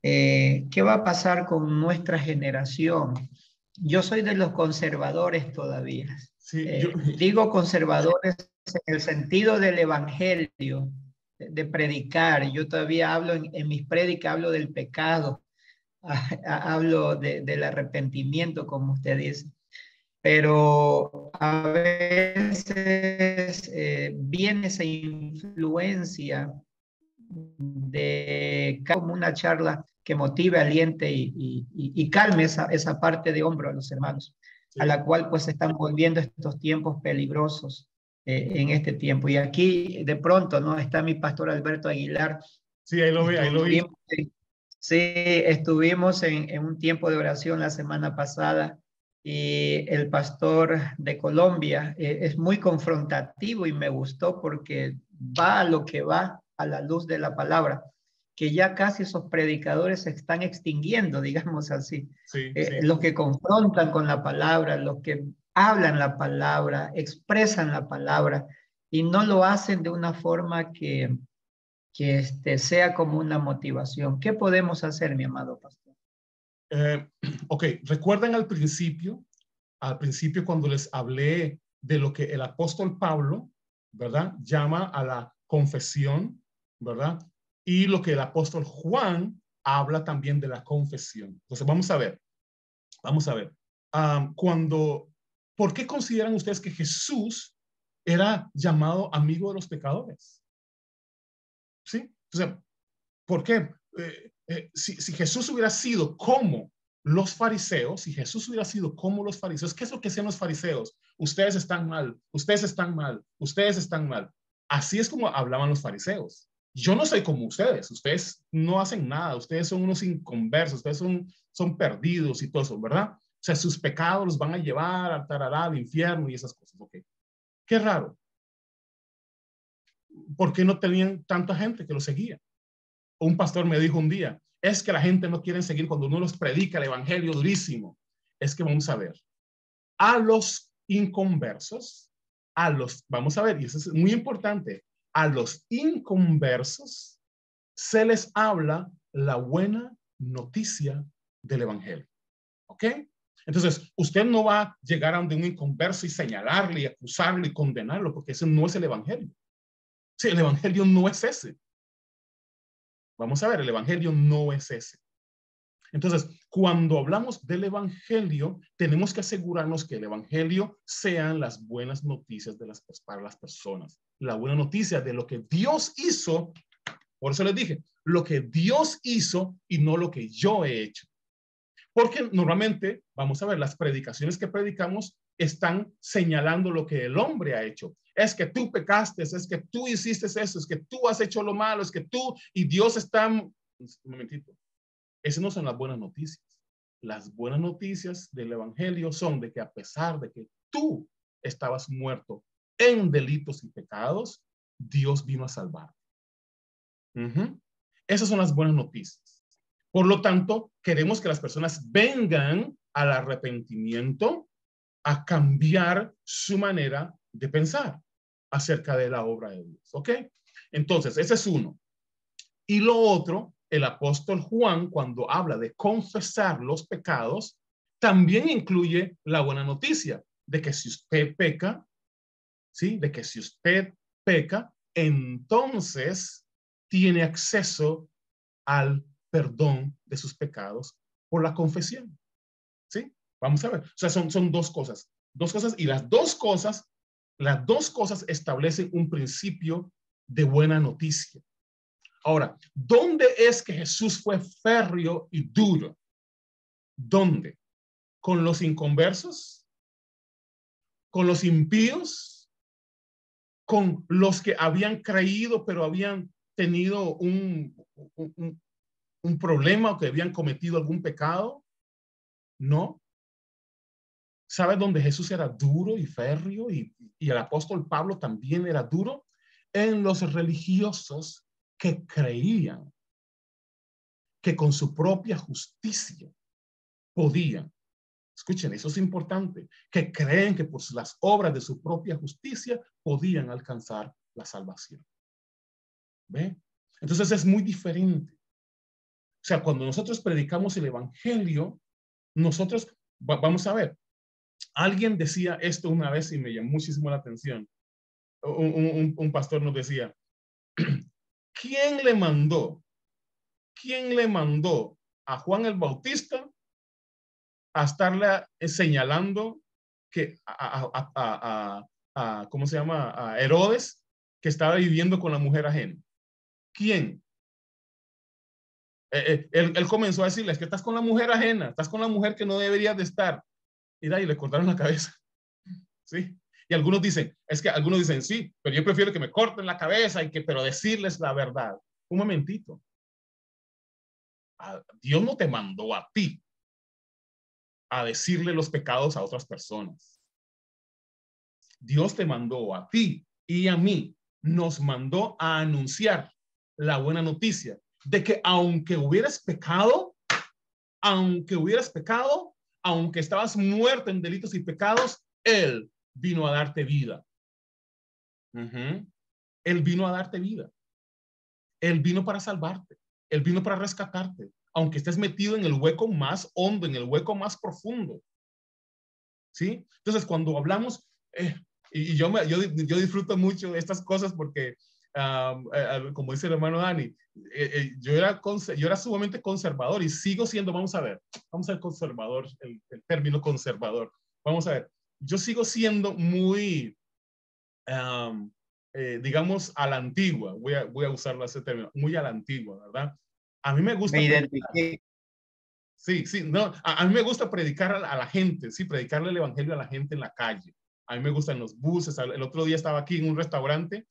Speaker 2: ¿Qué va a pasar con nuestra generación? Yo soy de los conservadores todavía.
Speaker 1: Sí,
Speaker 2: digo conservadores en el sentido del evangelio, de predicar. Yo todavía hablo en mis prédicas, hablo del pecado, hablo del arrepentimiento, como usted dice. Pero a veces viene esa influencia de como una charla que motive, aliente y calme esa parte de hombro a los hermanos, sí, a la cual pues se están volviendo estos tiempos peligrosos en este tiempo. Y aquí de pronto, ¿no? Está mi pastor Alberto Aguilar.
Speaker 1: Sí, ahí lo vi.
Speaker 2: Sí, estuvimos en un tiempo de oración la semana pasada y el pastor de Colombia es muy confrontativo y me gustó porque va a lo que va a la luz de la palabra, que ya casi esos predicadores se están extinguiendo, digamos así.
Speaker 1: Sí, sí.
Speaker 2: Los que confrontan con la palabra, los que hablan la palabra, expresan la palabra y no lo hacen de una forma que sea como una motivación. ¿Qué podemos hacer, mi amado pastor?
Speaker 1: Eh, ok, recuerdan al principio cuando les hablé de lo que el apóstol Pablo, ¿verdad? Llama a la confesión, ¿verdad? Y lo que el apóstol Juan habla también de la confesión. Entonces vamos a ver. Cuando, ¿por qué consideran ustedes que Jesús era llamado amigo de los pecadores? ¿Sí? O sea, ¿por qué? Si Jesús hubiera sido como los fariseos, si Jesús hubiera sido como los fariseos, ¿qué es lo que hacían los fariseos? Ustedes están mal, ustedes están mal, ustedes están mal. Así es como hablaban los fariseos. Yo no soy como ustedes no hacen nada, ustedes son unos inconversos, ustedes son perdidos y todo eso, ¿verdad? O sea, sus pecados los van a llevar al tarará, al infierno y esas cosas. Okay. Qué raro. ¿Por qué no tenían tanta gente que lo seguía? Un pastor me dijo un día, es que la gente no quiere seguir cuando uno los predica el evangelio durísimo. Es que vamos a ver, a los inconversos, vamos a ver, y eso es muy importante, a los inconversos se les habla la buena noticia del evangelio. ¿Ok? Entonces, usted no va a llegar a donde un inconverso y señalarle y acusarlo y condenarlo, porque ese no es el evangelio. Sí, el evangelio no es ese. Vamos a ver, el evangelio no es ese. Entonces, cuando hablamos del evangelio, tenemos que asegurarnos que el evangelio sean las buenas noticias para las personas. La buena noticia de lo que Dios hizo, por eso les dije, lo que Dios hizo y no lo que yo he hecho. Porque normalmente, vamos a ver, las predicaciones que predicamos están señalando lo que el hombre ha hecho. Es que tú pecaste, es que tú hiciste eso, es que tú has hecho lo malo, es que tú y Dios están... Un momentito. Esas no son las buenas noticias. Las buenas noticias del evangelio son de que a pesar de que tú estabas muerto en delitos y pecados, Dios vino a salvar. Esas son las buenas noticias. Por lo tanto, queremos que las personas vengan al arrepentimiento, a cambiar su manera de pensar acerca de la obra de Dios. ¿Ok? Entonces, ese es uno. Y lo otro, el apóstol Juan, cuando habla de confesar los pecados, también incluye la buena noticia de que si usted peca, ¿sí? De que si usted peca, entonces tiene acceso al perdón de sus pecados por la confesión. ¿Sí? Vamos a ver. O sea, son dos cosas. Dos cosas y las dos cosas establecen un principio de buena noticia. Ahora, ¿dónde es que Jesús fue férreo y duro? ¿Dónde? ¿Con los inconversos? ¿Con los impíos? ¿Con los que habían creído pero habían tenido un problema o que habían cometido algún pecado? No. ¿Sabes dónde Jesús era duro y férreo y el apóstol Pablo también era duro? En los religiosos que creían que con su propia justicia podían, escuchen, eso es importante, que creen que por las obras de su propia justicia podían alcanzar la salvación. ¿Ve? Entonces es muy diferente. O sea, cuando nosotros predicamos el evangelio, nosotros, vamos a ver, alguien decía esto una vez y me llamó muchísimo la atención. Un pastor nos decía, ¿quién le mandó? ¿Quién le mandó a Juan el Bautista a estarle señalando que ¿cómo se llama? A Herodes, que estaba viviendo con la mujer ajena? ¿Quién? Él comenzó a decirles que estás con la mujer ajena, estás con la mujer que no deberías de estar. Y le cortaron la cabeza. ¿Sí? Y algunos dicen, sí, pero yo prefiero que me corten la cabeza pero decirles la verdad. Un momentito. Dios no te mandó a ti a decirle los pecados a otras personas. Dios te mandó a ti y a mí, nos mandó a anunciar la buena noticia de que aunque hubieras pecado, aunque estabas muerto en delitos y pecados, Él vino a darte vida. Él vino a darte vida. Él vino para salvarte. Él vino para rescatarte, aunque estés metido en el hueco más hondo, en el hueco más profundo. ¿Sí? Entonces, cuando hablamos, y yo disfruto mucho estas cosas porque, como dice el hermano Dani, yo era sumamente conservador y sigo siendo, vamos a ver conservador, el término conservador. Vamos a ver, yo sigo siendo muy, digamos, a la antigua, voy a usarlo ese término, muy a la antigua, ¿verdad? A mí me gusta
Speaker 2: Me
Speaker 1: predicar.
Speaker 2: identifiqué.
Speaker 1: Sí, sí, no, a mí me gusta predicar a la gente, sí, predicarle el evangelio a la gente en la calle. A mí me gustan los buses. El otro día estaba aquí en un restaurante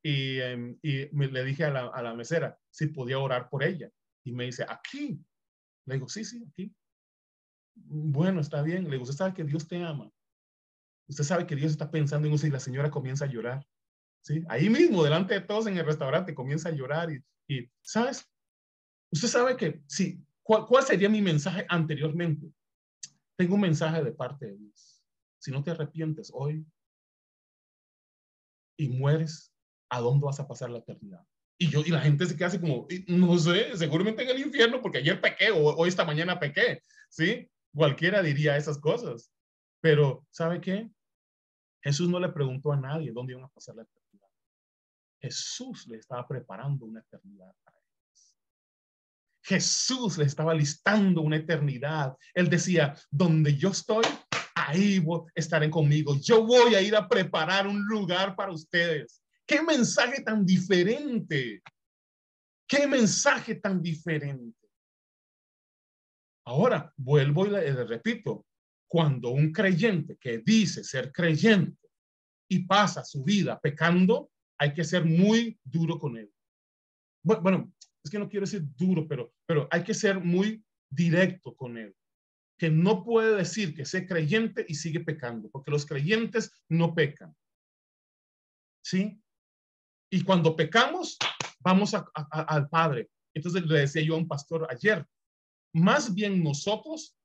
Speaker 1: y le dije a la mesera si podía orar por ella. Y me dice, ¿aquí? Le digo, sí, sí, aquí. Bueno, está bien. Le digo, usted sabe que Dios te ama. Usted sabe que Dios está pensando en usted y la señora comienza a llorar. ¿Sí? Ahí mismo, delante de todos en el restaurante, comienza a llorar y ¿sabes? Usted sabe que, sí, ¿cuál sería mi mensaje anteriormente? Tengo un mensaje de parte de Dios. Si no te arrepientes hoy y mueres, ¿a dónde vas a pasar la eternidad? Y la gente se queda así como, no sé, seguramente en el infierno porque ayer pequé o hoy esta mañana pequé, ¿sí? Cualquiera diría esas cosas. Pero, ¿sabe qué? Jesús no le preguntó a nadie dónde iban a pasar la eternidad. Jesús le estaba preparando una eternidad para ellos. Jesús le estaba listando una eternidad. Él decía, donde yo estoy, ahí estarán conmigo. Yo voy a ir a preparar un lugar para ustedes. ¡Qué mensaje tan diferente! ¡Qué mensaje tan diferente! Ahora, vuelvo y le repito, cuando un creyente que dice ser creyente y pasa su vida pecando, hay que ser muy duro con él. Bueno, es que no quiero decir duro, pero hay que ser muy directo con él. Que no puede decir que sea creyente y sigue pecando, porque los creyentes no pecan. ¿Sí? Y cuando pecamos, vamos al Padre. Entonces le decía yo a un pastor ayer, más bien nosotros,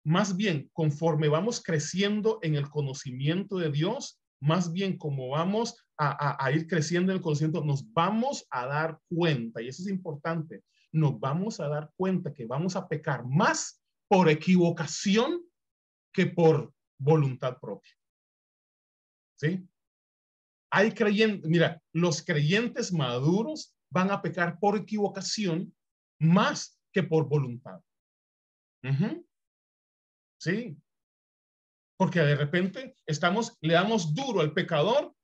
Speaker 1: más bien conforme vamos creciendo en el conocimiento de Dios, más bien como vamos a ir creciendo en el conocimiento, nos vamos a dar cuenta, y eso es importante, nos vamos a dar cuenta que vamos a pecar más por equivocación que por voluntad propia. ¿Sí? Hay creyentes, mira, los creyentes maduros van a pecar por equivocación más que por voluntad. Sí, porque de repente le damos duro al pecador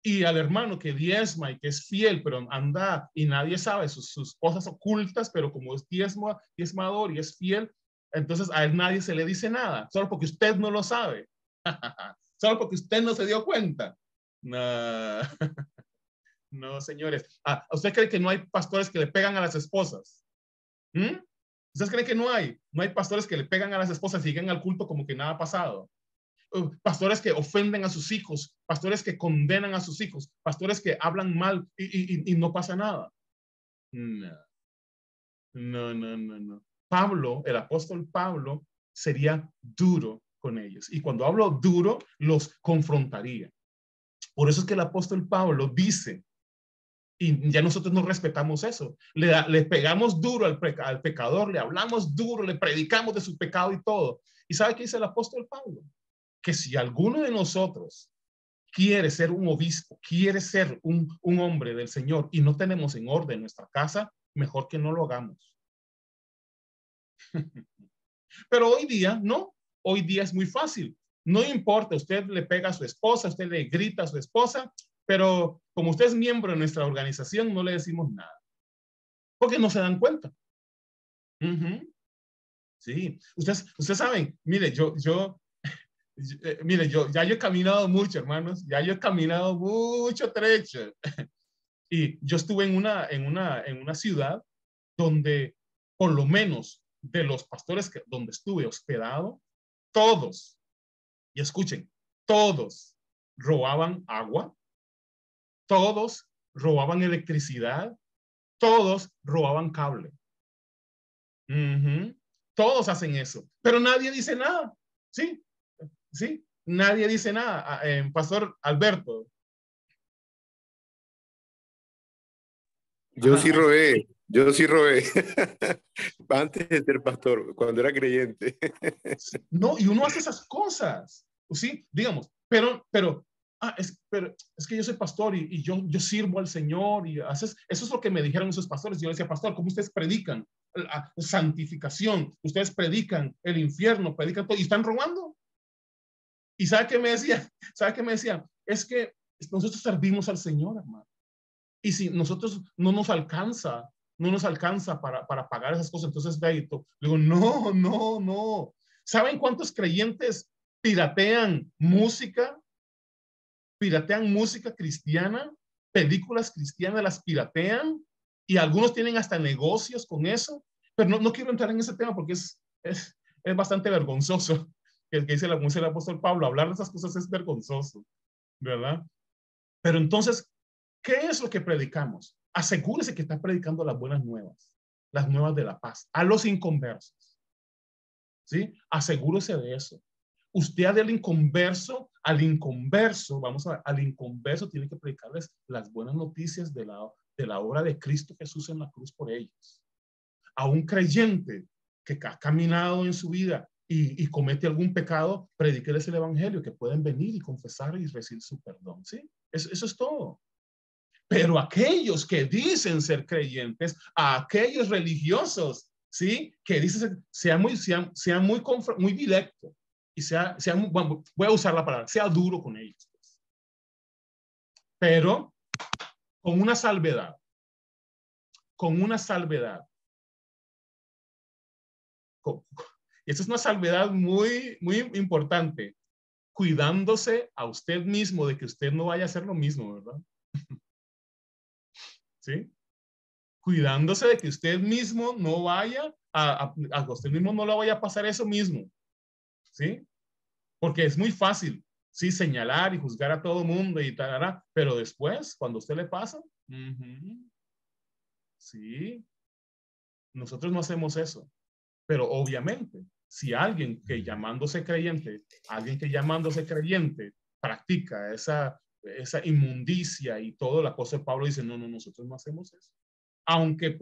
Speaker 1: y al hermano que diezma y que es fiel, pero anda y nadie sabe sus cosas ocultas, pero como es diezmador y es fiel, entonces a él nadie se le dice nada, solo porque usted no lo sabe, solo porque usted no se dio cuenta. No, no señores. ¿Usted cree que no hay pastores que le pegan a las esposas? ¿Mm? ¿Ustedes creen que no hay pastores que le pegan a las esposas y lleguen al culto como que nada ha pasado? Pastores que ofenden a sus hijos, pastores que condenan a sus hijos, pastores que hablan mal y no pasa nada. No, no, no, no, no. Pablo, el apóstol Pablo, sería duro con ellos. Y cuando hablo duro, los confrontaría. Por eso es que el apóstol Pablo dice, y ya nosotros no respetamos eso, le pegamos duro al pecador, le hablamos duro, le predicamos de su pecado y todo. ¿Y sabe qué dice el apóstol Pablo? Que si alguno de nosotros quiere ser un obispo, quiere ser un hombre del Señor y no tenemos en orden nuestra casa, mejor que no lo hagamos. Pero hoy día no, hoy día es muy fácil. No importa, usted le pega a su esposa, usted le grita a su esposa, pero como usted es miembro de nuestra organización, no le decimos nada, porque no se dan cuenta. Sí, ustedes saben, mire, mire, yo he caminado mucho, hermanos, ya yo he caminado mucho trecho. Y yo estuve en una ciudad donde, por lo menos, de los pastores donde estuve hospedado, todos, y escuchen, todos robaban agua, todos robaban electricidad, todos robaban cable. Todos hacen eso, pero nadie dice nada. Sí, sí, nadie dice nada. Pastor Alberto.
Speaker 3: Yo sí robé antes de ser pastor, cuando era creyente.
Speaker 1: No, y uno hace esas cosas, sí, digamos, pero es que yo soy pastor y yo sirvo al Señor y haces, eso es lo que me dijeron esos pastores. Yo decía, pastor, ¿cómo ustedes predican la santificación? Ustedes predican el infierno, predican todo y están robando. ¿Y sabe qué me decía? ¿Sabe qué me decía? Es que nosotros servimos al Señor, hermano. Y si nosotros no nos alcanza para pagar esas cosas, entonces crédito. Digo, no. ¿Saben cuántos creyentes piratean música? Piratean música cristiana, películas cristianas las piratean y algunos tienen hasta negocios con eso. Pero no quiero entrar en ese tema porque es bastante vergonzoso. El que dice la música del apóstol Pablo, hablar de esas cosas es vergonzoso, ¿verdad? Pero entonces, ¿qué es lo que predicamos? Asegúrese que está predicando las buenas nuevas de la paz, a los inconversos. ¿Sí? Asegúrese de eso. Usted al inconverso, vamos a ver, al inconverso tiene que predicarles las buenas noticias de la obra de Cristo Jesús en la cruz por ellos. A un creyente que ha caminado en su vida y comete algún pecado, predíqueles el evangelio, que pueden venir y confesar y recibir su perdón. ¿Sí? Eso es todo. Pero aquellos que dicen ser creyentes, a aquellos religiosos, ¿sí? Que dicen, sea muy directo y bueno, voy a usar la palabra, sea duro con ellos. Pues. Pero con una salvedad. Y esta es una salvedad muy, muy importante. Cuidándose a usted mismo de que usted no vaya a hacer lo mismo, ¿verdad? ¿Sí? Cuidándose de que usted mismo no vaya a usted mismo no le vaya a pasar eso mismo, ¿sí? Porque es muy fácil, sí, señalar y juzgar a todo mundo y tal, pero después, cuando a usted le pasa, sí, nosotros no hacemos eso, pero obviamente, si alguien que llamándose creyente practica esa inmundicia y todo, la cosa de Pablo dice, no, nosotros no hacemos eso. Aunque el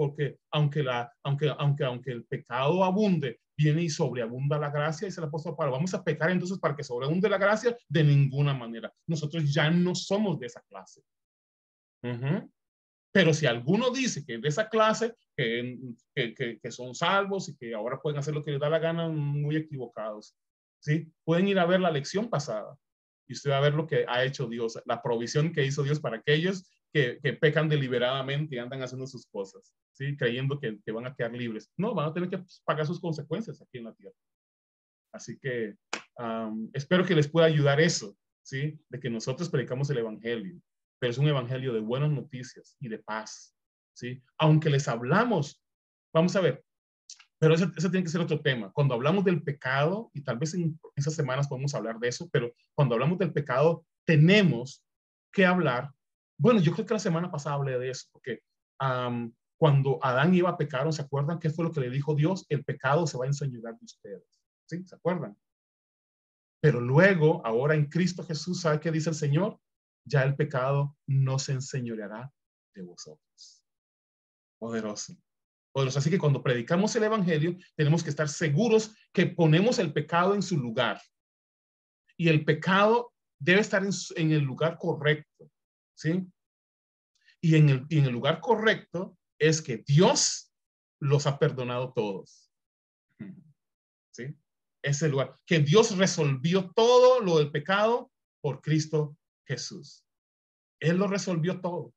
Speaker 1: pecado abunde, viene y sobreabunda la gracia, dice el apóstol Pablo. Vamos a pecar entonces para que sobreabunde la gracia, de ninguna manera. Nosotros ya no somos de esa clase. Pero si alguno dice que es de esa clase, que son salvos y que ahora pueden hacer lo que les da la gana, muy equivocados. ¿Sí? Pueden ir a ver la lección pasada y usted va a ver lo que ha hecho Dios, la provisión que hizo Dios para aquellos que pecan deliberadamente y andan haciendo sus cosas, ¿sí? Creyendo que van a quedar libres. No, van a tener que pagar sus consecuencias aquí en la tierra. Así que espero que les pueda ayudar eso, ¿sí? De que nosotros predicamos el evangelio, pero es un evangelio de buenas noticias y de paz, ¿sí? Aunque les hablamos, vamos a ver, pero ese tiene que ser otro tema. Cuando hablamos del pecado, y tal vez en esas semanas podemos hablar de eso, pero cuando hablamos del pecado, tenemos que hablar. Bueno, yo creo que la semana pasada hablé de eso, porque cuando Adán iba a pecar, ¿se acuerdan qué fue lo que le dijo Dios? El pecado se va a enseñorear de ustedes. ¿Sí? ¿Se acuerdan? Pero luego, ahora en Cristo Jesús, ¿sabe qué dice el Señor? Ya el pecado no se enseñoreará de vosotros. Poderoso. Poderoso. Así que cuando predicamos el evangelio, tenemos que estar seguros que ponemos el pecado en su lugar. Y el pecado debe estar en el lugar correcto. ¿Sí? Y en el lugar correcto es que Dios los ha perdonado todos. ¿Sí? Ese lugar. Que Dios resolvió todo lo del pecado por Cristo Jesús. Él lo resolvió todo.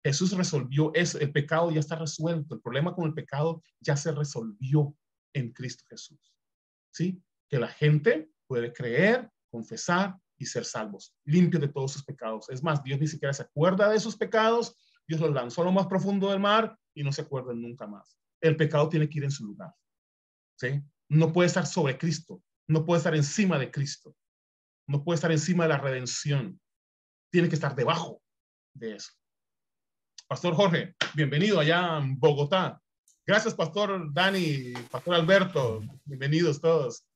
Speaker 1: Jesús resolvió eso. El pecado ya está resuelto. El problema con el pecado ya se resolvió en Cristo Jesús. ¿Sí? Que la gente puede creer, confesar y ser salvos, limpios de todos sus pecados. Es más, Dios ni siquiera se acuerda de sus pecados. Dios los lanzó a lo más profundo del mar y no se acuerdan nunca más. El pecado tiene que ir en su lugar. ¿Sí? No puede estar sobre Cristo. no puede estar encima de Cristo, no puede estar encima de la redención, tiene que estar debajo de eso. Pastor Jorge, bienvenido allá en Bogotá. Gracias, Pastor Dani, Pastor Alberto, bienvenidos todos.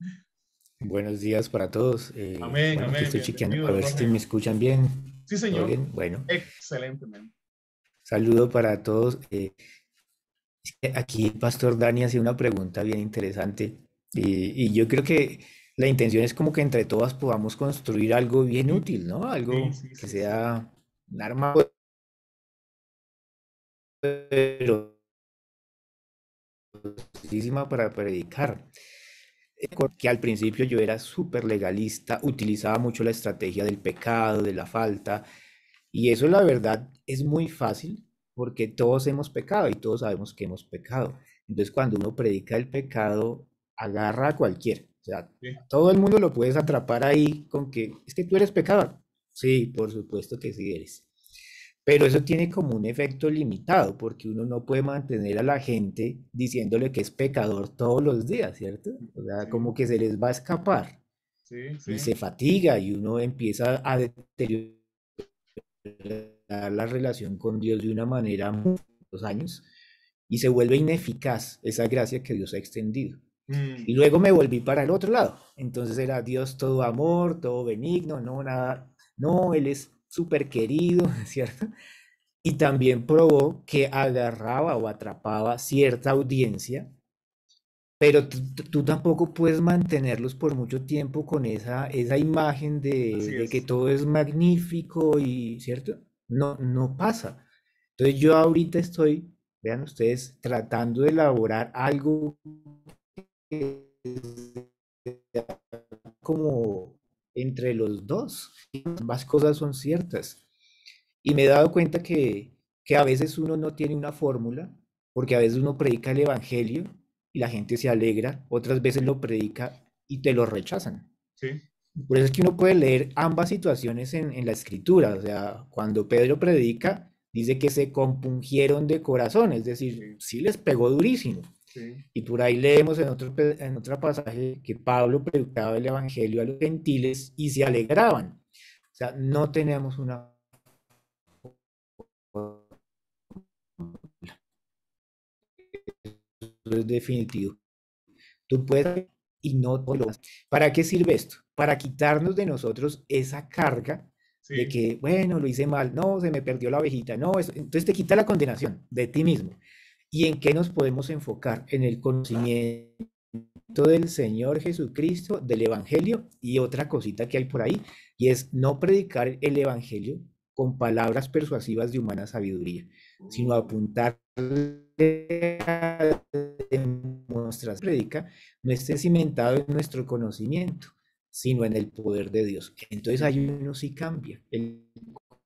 Speaker 4: Buenos días para todos.
Speaker 1: Amén,
Speaker 4: Bueno, aquí
Speaker 1: amén,
Speaker 4: estoy chequeando
Speaker 1: bienvenido,
Speaker 4: a ver si
Speaker 1: Jorge.
Speaker 4: me escuchan bien.
Speaker 1: Sí,
Speaker 4: ¿Todo
Speaker 1: señor.
Speaker 4: bien? Bueno,
Speaker 1: Excelentemente.
Speaker 4: saludo para todos. Aquí el Pastor Dani hacía una pregunta bien interesante y yo creo que la intención es como que entre todas podamos construir algo bien útil, ¿no? Algo
Speaker 1: Sí,
Speaker 4: que
Speaker 1: sí,
Speaker 4: sea un arma poderosísima para predicar. Que al principio yo era súper legalista, utilizaba mucho la estrategia del pecado, de la falta, y eso la verdad es muy fácil porque todos hemos pecado y todos sabemos que hemos pecado. Entonces cuando uno predica el pecado, agarra a cualquiera. O sea,
Speaker 1: sí,
Speaker 4: todo el mundo lo puedes atrapar ahí con que es que tú eres pecador. Sí, por supuesto que sí eres. Pero eso tiene como un efecto limitado, porque uno no puede mantener a la gente diciéndole que es pecador todos los días, ¿cierto? O sea,
Speaker 1: sí,
Speaker 4: como que se les va a escapar
Speaker 1: sí,
Speaker 4: y
Speaker 1: sí.
Speaker 4: se fatiga y uno empieza a deteriorar la relación con Dios de una manera muchos años y se vuelve ineficaz esa gracia que Dios ha extendido. Y luego me volví para el otro lado. Entonces era Dios todo amor, todo benigno, no nada, no, Él es súper querido, ¿cierto? Y también probó que agarraba o atrapaba cierta audiencia, pero tú tampoco puedes mantenerlos por mucho tiempo con esa imagen
Speaker 1: Así
Speaker 4: de que
Speaker 1: es.
Speaker 4: todo es magnífico y, ¿cierto? No, no pasa. Entonces yo ahorita estoy, vean ustedes, tratando de elaborar algo que sea como entre los dos. Ambas cosas son ciertas. Y me he dado cuenta que a veces uno no tiene una fórmula, porque a veces uno predica el evangelio y la gente se alegra, otras veces
Speaker 1: Sí,
Speaker 4: lo predica y te lo rechazan.
Speaker 1: sí,
Speaker 4: Por eso es que uno puede leer ambas situaciones en la escritura. O sea, cuando Pedro predica, dice que se compungieron de corazón, es decir,
Speaker 1: sí,
Speaker 4: sí les pegó durísimo.
Speaker 1: sí.
Speaker 4: Y por ahí leemos en otro pasaje que Pablo predicaba el evangelio a los gentiles y se alegraban. O sea, no tenemos una es definitivo. Tú puedes y no lo vas. ¿Para qué sirve esto? Para quitarnos de nosotros esa carga de
Speaker 1: Sí,
Speaker 4: que, bueno, lo hice mal, no, se me perdió la ovejita, no, entonces te quita la condenación de ti mismo. ¿Y en qué nos podemos enfocar? En el conocimiento del Señor Jesucristo, del Evangelio y otra cosita que hay por ahí, y es no predicar el Evangelio con palabras persuasivas de humana sabiduría, sino apuntar a nuestra predica no esté cimentado en nuestro conocimiento, sino en el poder de Dios. Entonces
Speaker 1: sí,
Speaker 4: ahí uno sí cambia, el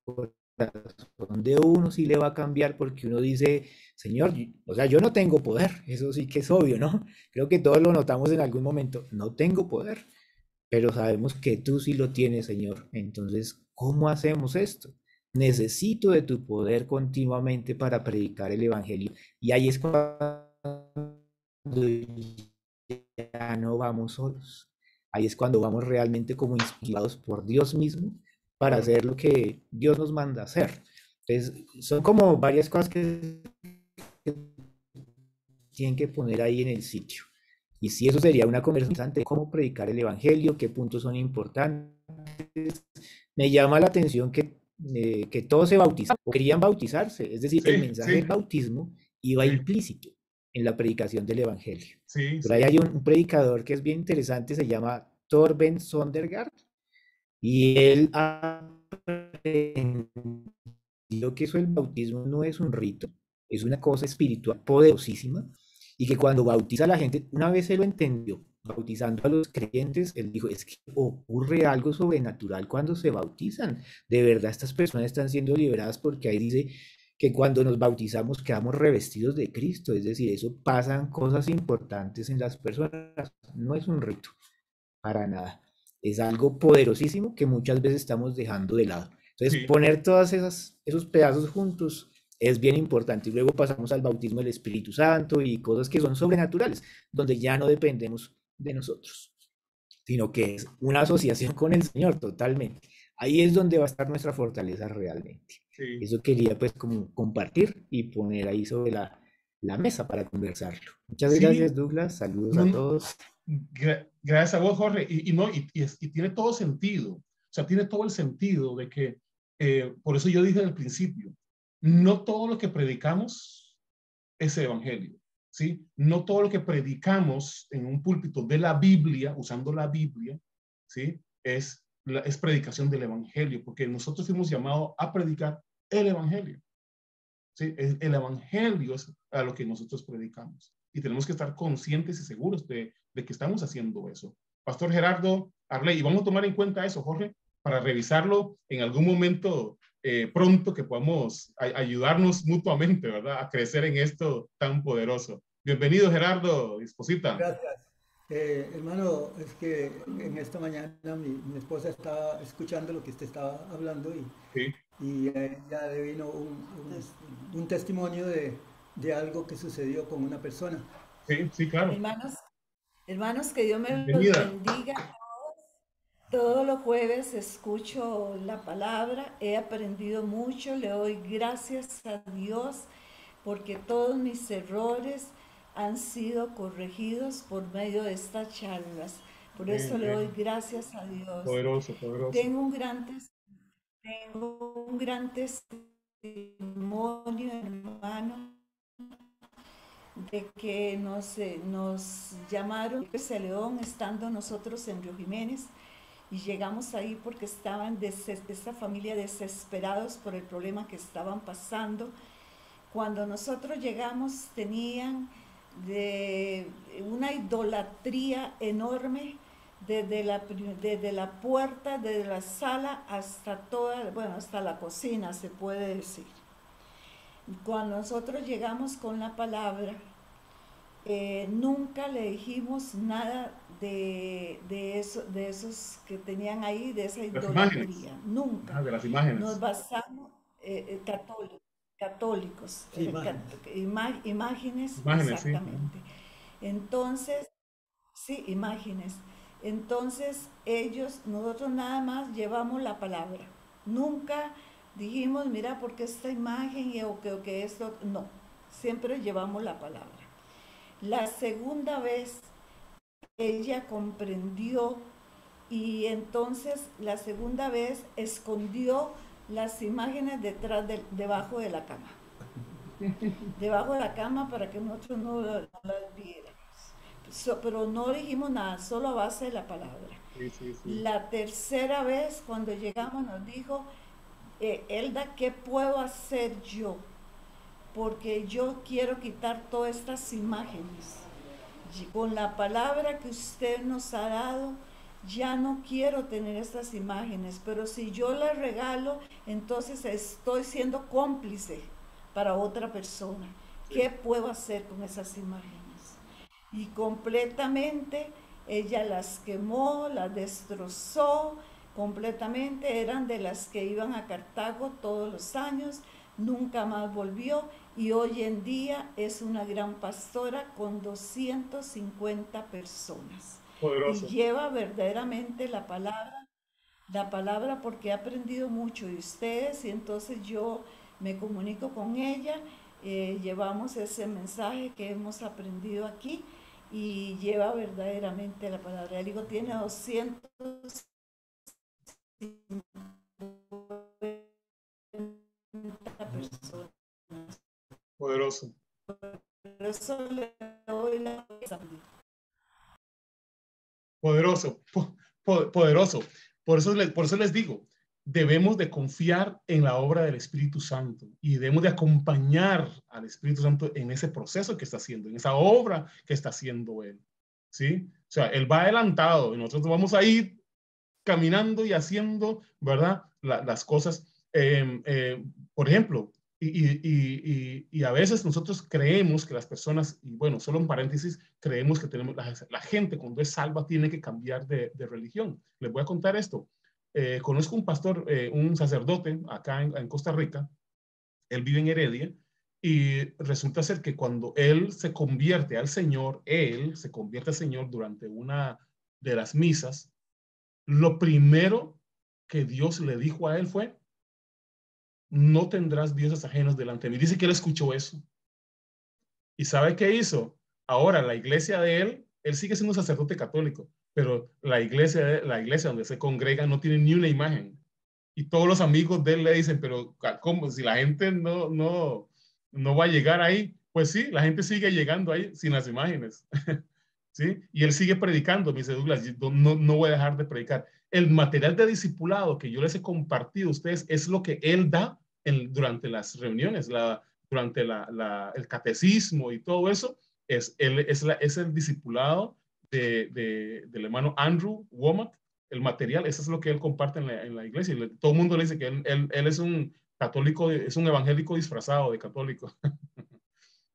Speaker 4: corazón de uno sí le va a cambiar porque uno dice, Señor, o sea, yo no tengo poder, eso sí que es obvio, ¿no? Creo que todos lo notamos en algún momento, no tengo poder, pero sabemos que tú sí lo tienes, Señor. Entonces, ¿cómo hacemos esto? Necesito de tu poder continuamente para predicar el Evangelio. Y ahí es cuando ya no vamos solos. Ahí es cuando vamos realmente como inspirados por Dios mismo para
Speaker 1: claro.
Speaker 4: hacer lo que Dios nos manda hacer. Entonces, son como varias cosas que tienen que poner ahí en el sitio. Y si eso sería una conversación de cómo predicar el evangelio, qué puntos son importantes. Me llama la atención que todos se bautizaron o querían bautizarse, es decir, el
Speaker 1: Sí,
Speaker 4: mensaje del
Speaker 1: sí,
Speaker 4: bautismo iba
Speaker 1: sí,
Speaker 4: implícito en la predicación del evangelio.
Speaker 1: sí,
Speaker 4: Por ahí
Speaker 1: sí.
Speaker 4: hay un predicador que es bien interesante, se llama Torben Sondergaard, y él aprendió que eso el bautismo no es un rito, es una cosa espiritual poderosísima y que cuando bautiza a la gente, una vez se lo entendió, bautizando a los creyentes, él dijo, es que ocurre algo sobrenatural cuando se bautizan. De verdad, estas personas están siendo liberadas porque ahí dice que cuando nos bautizamos quedamos revestidos de Cristo, es decir, eso pasan cosas importantes en las personas, no es un rito, para nada. Es algo poderosísimo que muchas veces estamos dejando de lado. Entonces,
Speaker 1: Sí.
Speaker 4: poner todos esos pedazos juntos es bien importante. Y luego pasamos al bautismo del Espíritu Santo y cosas que son sobrenaturales, donde ya no dependemos de nosotros. sino que es una asociación con el Señor totalmente. Ahí es donde va a estar nuestra fortaleza realmente.
Speaker 1: Sí.
Speaker 4: Eso quería pues como compartir y poner ahí sobre la mesa para conversarlo. Muchas
Speaker 1: Sí,
Speaker 4: gracias, Douglas. Saludos
Speaker 1: no,
Speaker 4: a
Speaker 1: no,
Speaker 4: todos.
Speaker 1: gracias a vos, Jorge. Y no, y tiene todo sentido. O sea, tiene todo el sentido de que, por eso yo dije al principio, no todo lo que predicamos es el evangelio, ¿sí? No todo lo que predicamos en un púlpito de la Biblia, usando la Biblia, ¿sí? Es predicación del evangelio, porque nosotros fuimos llamados a predicar el evangelio, ¿sí? El evangelio es a lo que nosotros predicamos. Y tenemos que estar conscientes y seguros de que estamos haciendo eso. Pastor Gerardo Arley, y vamos a tomar en cuenta eso, Jorge, para revisarlo en algún momento pronto que podamos ayudarnos mutuamente, ¿verdad? A crecer en esto tan poderoso. Bienvenido, Gerardo, Esposita.
Speaker 5: Gracias. Hermano, es que en esta mañana mi esposa estaba escuchando lo que usted estaba hablando
Speaker 1: Sí,
Speaker 5: y ya le vino un testimonio de algo que sucedió con una persona.
Speaker 1: sí, sí, claro.
Speaker 6: Hermanos, hermanos, que Dios me los
Speaker 1: Bienvenida.
Speaker 6: bendiga. Todos los jueves escucho la palabra, he aprendido mucho, le doy gracias a Dios porque todos mis errores han sido corregidos por medio de estas charlas. Por eso le doy gracias a Dios.
Speaker 1: Poderoso, poderoso.
Speaker 6: Tengo un gran testimonio, hermano, de que nos llamaron a León estando nosotros en Río Jiménez y llegamos ahí porque estaban esta familia desesperados por el problema que estaban pasando. Cuando nosotros llegamos tenían una idolatría enorme desde la puerta, desde la sala hasta hasta la cocina, se puede decir. Cuando nosotros llegamos con la palabra, nunca le dijimos nada de esos que tenían ahí, de esa idolatría. Nunca.
Speaker 1: De las imágenes.
Speaker 6: Nos basamos católicos,
Speaker 5: Sí,
Speaker 6: imágenes, exactamente. Sí. Entonces, sí, imágenes. Entonces, nosotros nada más llevamos la palabra. Nunca dijimos, mira, porque esta imagen o que esto, no, siempre llevamos la palabra. La segunda vez ella comprendió y entonces la segunda vez escondió las imágenes debajo de la cama. Debajo de la cama para que nosotros no las viéramos. Pero no dijimos nada, solo a base de la palabra.
Speaker 1: Sí.
Speaker 6: La tercera vez cuando llegamos nos dijo, Elda, ¿qué puedo hacer yo? Porque yo quiero quitar todas estas imágenes. Con la palabra que usted nos ha dado, ya no quiero tener estas imágenes, pero si yo las regalo, entonces estoy siendo cómplice para otra persona. ¿Qué puedo hacer con esas imágenes? Y completamente ella las quemó, las destrozó, completamente eran de las que iban a Cartago todos los años, nunca más volvió y hoy en día es una gran pastora con 250 personas. Poderoso. Y lleva verdaderamente la palabra porque he aprendido mucho de ustedes y entonces yo me comunico con ella, llevamos ese mensaje que hemos aprendido aquí y lleva verdaderamente la palabra. El hijo tiene 250 personas.
Speaker 1: Poderoso.
Speaker 6: Por eso le doy la
Speaker 1: poderoso, poderoso. Por eso les digo, debemos de confiar en la obra del Espíritu Santo y debemos de acompañar al Espíritu Santo en ese proceso que está haciendo, en esa obra que está haciendo Él. ¿Sí? O sea, Él va adelantado y nosotros vamos a ir caminando y haciendo, ¿verdad? Las cosas. Por ejemplo, y a veces nosotros creemos que las personas, y bueno, solo un paréntesis, creemos que tenemos, la gente cuando es salva tiene que cambiar de religión. Les voy a contar esto. Conozco un pastor, un sacerdote acá en Costa Rica, él vive en Heredia, y resulta ser que cuando él se convierte al Señor, él se convierte al Señor durante una de las misas, lo primero que Dios le dijo a él fue: no tendrás dioses ajenos delante de mí. Dice que él escuchó eso. ¿Y sabe qué hizo? Ahora la iglesia de él sigue siendo un sacerdote católico, pero la iglesia donde se congrega no tiene ni una imagen. Y todos los amigos de él le dicen, pero ¿cómo? Si la gente no va a llegar ahí. Pues sí, la gente sigue llegando ahí sin las imágenes. ¿Sí? Y él sigue predicando, me dice Douglas, no voy a dejar de predicar. El material de discipulado que yo les he compartido a ustedes es lo que él da durante las reuniones, durante el catecismo y todo eso. Es el discipulado del hermano Andrew Womack. El material, eso es lo que él comparte en la iglesia. Y todo el mundo le dice que él es un católico, es un evangélico disfrazado de católico.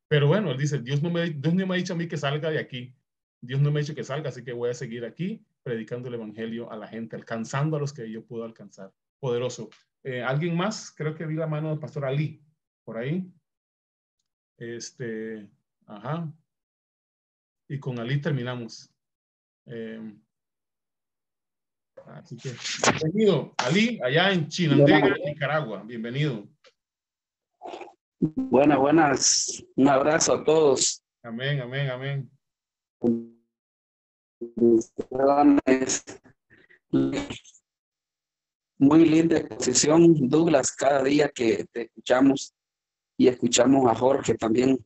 Speaker 1: Pero bueno, él dice, Dios no me ha dicho a mí que salga de aquí. Dios no me ha dicho que salga, así que voy a seguir aquí predicando el evangelio a la gente, alcanzando a los que yo puedo alcanzar. Poderoso. ¿Alguien más? Creo que vi la mano del pastor Ali por ahí. Ajá. Y con Ali terminamos. Así que, bienvenido, Ali, allá en Chinandega, Nicaragua. Bienvenido.
Speaker 7: Buenas. Un abrazo a todos.
Speaker 1: Amén, amén, amén.
Speaker 7: Muy linda exposición, Douglas, cada día que te escuchamos y escuchamos a Jorge también.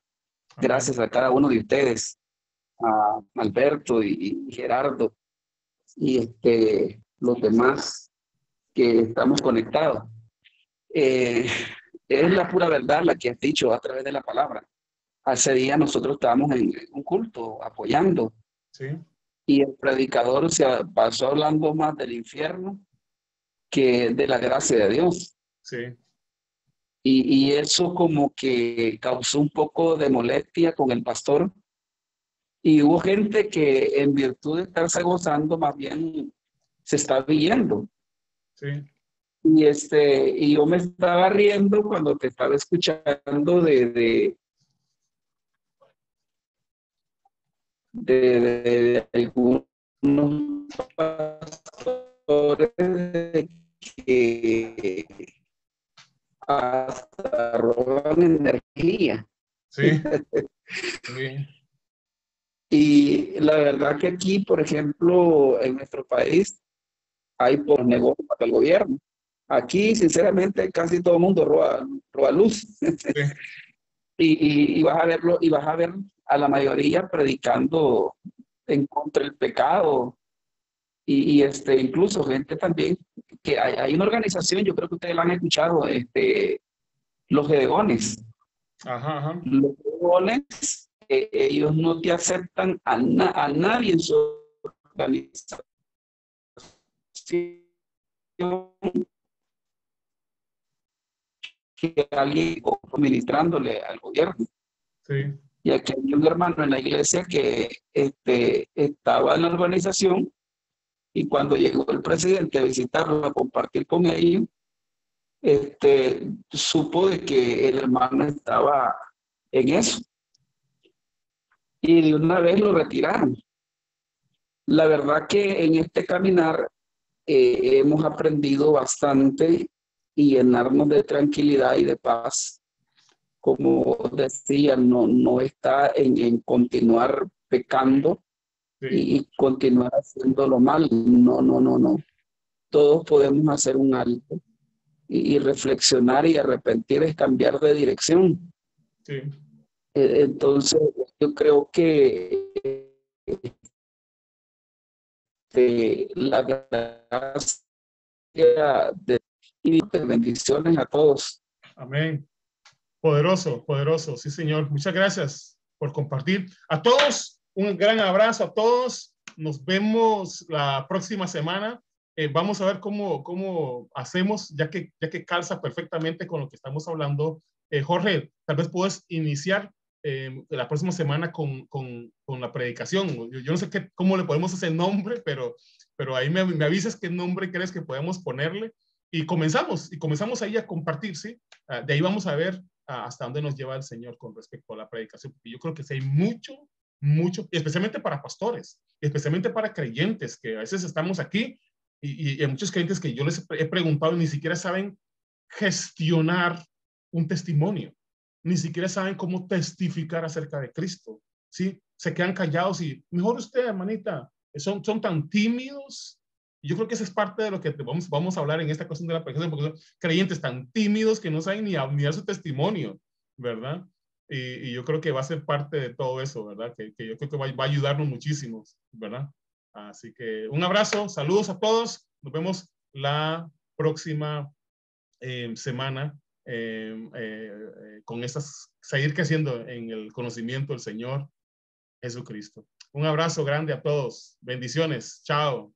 Speaker 7: Gracias a cada uno de ustedes, a Alberto y Gerardo y los demás que estamos conectados. Es la pura verdad la que has dicho a través de la palabra. Hace día nosotros estábamos en un culto apoyando.
Speaker 1: Sí.
Speaker 7: Y el predicador se pasó hablando más del infierno que de la gracia de Dios.
Speaker 1: Sí.
Speaker 7: Y eso como que causó un poco de molestia con el pastor. Y hubo gente que en virtud de estarse gozando, más bien se está viendo.
Speaker 1: Sí.
Speaker 7: Y yo me estaba riendo cuando te estaba escuchando de algunos pastores que hasta roban energía.
Speaker 1: Sí. Sí.
Speaker 7: Y la verdad que aquí, por ejemplo, en nuestro país, hay por negocio para el gobierno. Aquí, sinceramente, casi todo el mundo roba luz.
Speaker 1: Sí.
Speaker 7: y vas a ver a la mayoría predicando en contra del pecado. Y incluso gente también, que hay una organización, yo creo que ustedes la han escuchado, los Gedeones.
Speaker 1: Ajá, ajá.
Speaker 7: Los Gedeones, ellos no te aceptan a nadie en su organización que alguien administrándole al gobierno.
Speaker 1: Sí.
Speaker 7: Y aquí hay un hermano en la iglesia que estaba en la organización y cuando llegó el presidente a visitarlo, a compartir con ellos, supo de que el hermano estaba en eso. Y de una vez lo retiraron. La verdad que en este caminar hemos aprendido bastante y llenarnos de tranquilidad y de paz. Como decía, no está en continuar pecando. Sí. Y continuar haciéndolo mal. No. Todos podemos hacer un alto y reflexionar y arrepentir es cambiar de dirección.
Speaker 1: Sí.
Speaker 7: Entonces, yo creo que la gracia y bendiciones a todos.
Speaker 1: Amén. Poderoso, poderoso. Sí, Señor. Muchas gracias por compartir. A todos, un gran abrazo a todos. Nos vemos la próxima semana. Vamos a ver cómo hacemos, ya que calza perfectamente con lo que estamos hablando. Jorge, tal vez puedes iniciar la próxima semana con la predicación. Yo no sé cómo le podemos hacer nombre, pero ahí me avisas qué nombre crees que podemos ponerle. Y comenzamos ahí a compartir, ¿sí? De ahí vamos a ver hasta dónde nos lleva el Señor con respecto a la predicación. Porque yo creo que sí hay mucho mucho, especialmente para pastores, especialmente para creyentes, que a veces estamos aquí y hay muchos creyentes que yo les he preguntado y ni siquiera saben gestionar un testimonio, ni siquiera saben cómo testificar acerca de Cristo, ¿sí? Se quedan callados y mejor usted, hermanita, son tan tímidos. Yo creo que esa es parte de lo que vamos a hablar en esta cuestión de la predicación, porque son creyentes tan tímidos que no saben ni dar su testimonio, ¿verdad? Y yo creo que va a ser parte de todo eso, ¿verdad? Que yo creo que va a ayudarnos muchísimo, ¿verdad? Así que un abrazo, saludos a todos, nos vemos la próxima semana con seguir creciendo en el conocimiento del Señor Jesucristo. Un abrazo grande a todos, bendiciones, chao.